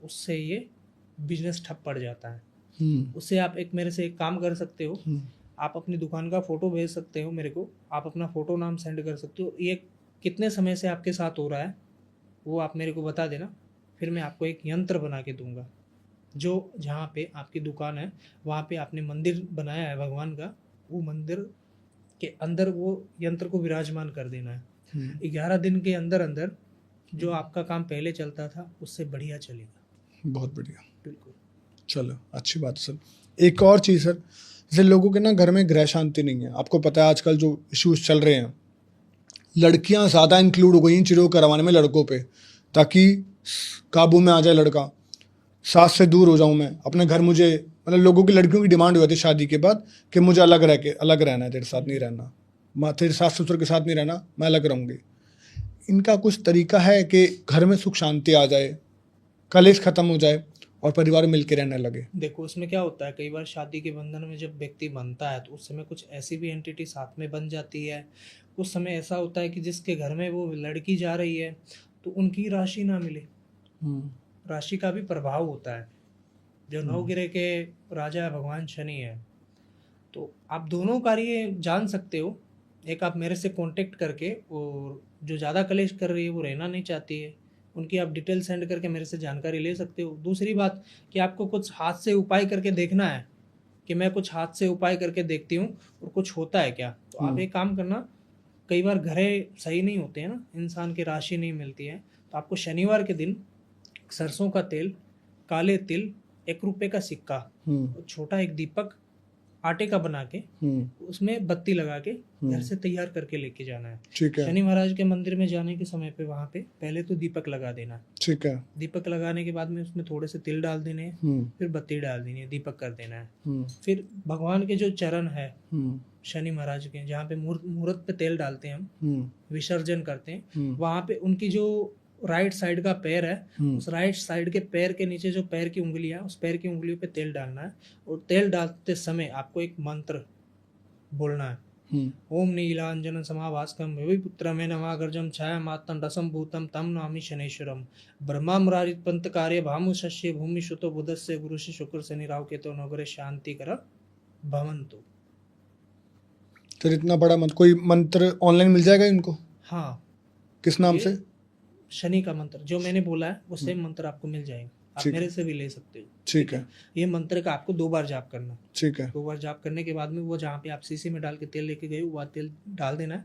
उससे ये बिजनेस ठप पड़ जाता है। उससे आप मेरे से एक काम कर सकते हो, आप अपनी दुकान का फोटो भेज सकते हो मेरे को, आप अपना फोटो नाम सेंड कर सकते हो, ये कितने समय से आपके साथ हो रहा है वो आप मेरे को बता देना, फिर मैं आपको एक यंत्र बना के दूंगा। जो जहाँ पे आपकी दुकान है वहाँ पे आपने मंदिर बनाया है भगवान का, वो मंदिर के अंदर वो यंत्र को विराजमान कर देना है। 11 दिन के अंदर अंदर जो आपका काम पहले चलता था उससे बढ़िया चलेगा। बहुत बढ़िया, बिल्कुल। चलो, अच्छी बात है सर। एक और चीज़ सर, जैसे लोगों के ना घर में गृह शांति नहीं है, आपको पता है आजकल जो इश्यूज चल रहे हैं, लड़कियां ज़्यादा इंक्लूड हो गई इन चीज़ों को करवाने में लड़कों पे, ताकि काबू में आ जाए लड़का, सास से दूर हो जाऊं मैं अपने घर। मुझे मतलब लोगों की, लड़कियों की डिमांड हुई थी शादी के बाद कि मुझे अलग रहना है, तेरे साथ नहीं रहना, तेरे सास ससुर के साथ नहीं रहना, मैं अलग रहूँगी। इनका कुछ तरीका है कि घर में सुख शांति आ जाए, कलेश खत्म हो जाए और परिवार मिल के रहने लगे? देखो, उसमें क्या होता है, कई बार शादी के बंधन में जब व्यक्ति बनता है तो उस समय कुछ ऐसी भी एंटिटी साथ में बन जाती है। उस समय ऐसा होता है कि जिसके घर में वो लड़की जा रही है तो उनकी राशि ना मिले, राशि का भी प्रभाव होता है। जो नवगिरह के राजा भगवान शनि है, तो आप दोनों कार्य जान सकते हो। एक, आप मेरे से कांटेक्ट करके, और जो ज़्यादा कलेश कर रही है वो रहना नहीं चाहती है, उनकी आप डिटेल सेंड करके मेरे से जानकारी ले सकते हो। दूसरी बात कि आपको कुछ हाथ से उपाय करके देखना है कि मैं कुछ हाथ से उपाय करके देखती हूँ और कुछ होता है क्या, तो आप एक काम करना, कई बार घरे सही नहीं होते हैं ना, इंसान की राशि नहीं मिलती है, तो आपको शनिवार के दिन सरसों का तेल, काले तिल, 1 रुपये का सिक्का, छोटा एक दीपक आटे का बना के उसमें बत्ती लगा के घर से तैयार करके लेके जाना है। ठीक है। शनि महाराज के मंदिर में जाने के समय पे वहाँ पे पहले तो दीपक लगा देना है। ठीक है। दीपक लगाने के बाद में उसमें थोड़े से तिल डाल देने हैं, फिर बत्ती डाल देनी है, दीपक कर देना है। फिर भगवान के जो चरण है शनि महाराज के, जहाँ पे मुहूर्त पे तेल डालते हैं हम, विसर्जन करते हैं, वहाँ पे उनकी जो राइट साइड का पैर है, उस राइट साइड के पैर के नीचे जो पैर की उंगली है, उस पैर की उंगलियों पे तेल डालना है। और तेल डालते समय आपको एक मंत्र बोलना है, ओम नीलांजन समाभास्कम भविपुत्र में नमागर्जम छाया मातम रसम भूतम तम नामी शनेश्वरम ब्रह्मा मुरारित पंत कार्य भामु शस्य भूमि सुतो बुधस्य गुरु से शुक्र शनि राहु केतु नवग्रह शांति कर भवन्तु। फिर इतना बड़ा मंत्र, कोई मंत्र ऑनलाइन मिल जाएगा इनको? हाँ। किस नाम से? शनि का मंत्र जो मैंने बोला है वो सेम मंत्र आपको मिल जाएगा, आप मेरे से भी ले सकते हो। ठीक है। ये मंत्र का आपको 2 बार जाप करना। ठीक है। 2 बार जाप करने के बाद में वो जहाँ पे आप शीशी में डाल के तेल लेके गए वो तेल डाल देना है,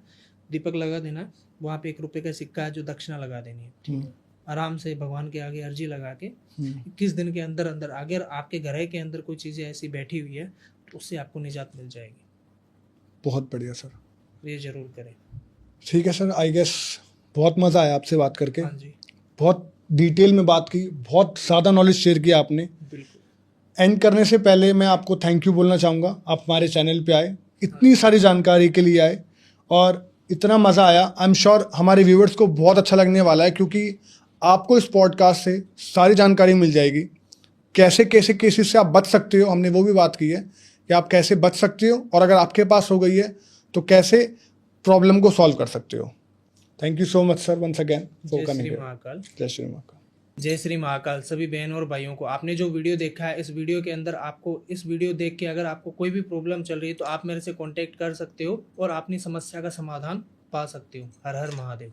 दीपक लगा देना है, वहाँ पे 1 रुपये का सिक्का है जो दक्षिणा लगा देनी है। आराम से भगवान के आगे अर्जी लगा के 21 दिन के अंदर अंदर अगर आपके घर के अंदर कोई चीज़ें ऐसी बैठी हुई है तो उससे आपको निजात मिल जाएगी। बहुत बढ़िया सर, ये जरूर करें। ठीक है सर, आई गेस बहुत मज़ा आया आपसे बात करके। हाँ जी, बहुत डिटेल में बात की, बहुत ज़्यादा नॉलेज शेयर किया आपने। बिल्कुल। एंड करने से पहले मैं आपको थैंक यू बोलना चाहूँगा, आप हमारे चैनल पे आए, इतनी सारी जानकारी के लिए आए और इतना मज़ा आया। आई एम श्योर हमारे व्यूअर्स को बहुत अच्छा लगने वाला है, क्योंकि आपको इस पॉडकास्ट से सारी जानकारी मिल जाएगी। कैसे कैसे केसेस से आप बच सकते हो, हमने वो भी बात की है कि आप कैसे बच सकते हो, और अगर आपके पास हो गई है तो कैसे प्रॉब्लम को सॉल्व कर सकते हो। Thank you so much sir once again for जय कमिंग। श्री महाकाल। जय श्री महाकाल। जय श्री महाकाल। सभी बहन और भाइयों को, आपने जो वीडियो देखा है, इस वीडियो के अंदर आपको, इस वीडियो देख के अगर आपको कोई भी प्रॉब्लम चल रही है तो आप मेरे से कांटेक्ट कर सकते हो और अपनी समस्या का समाधान पा सकते हो। हर हर महादेव।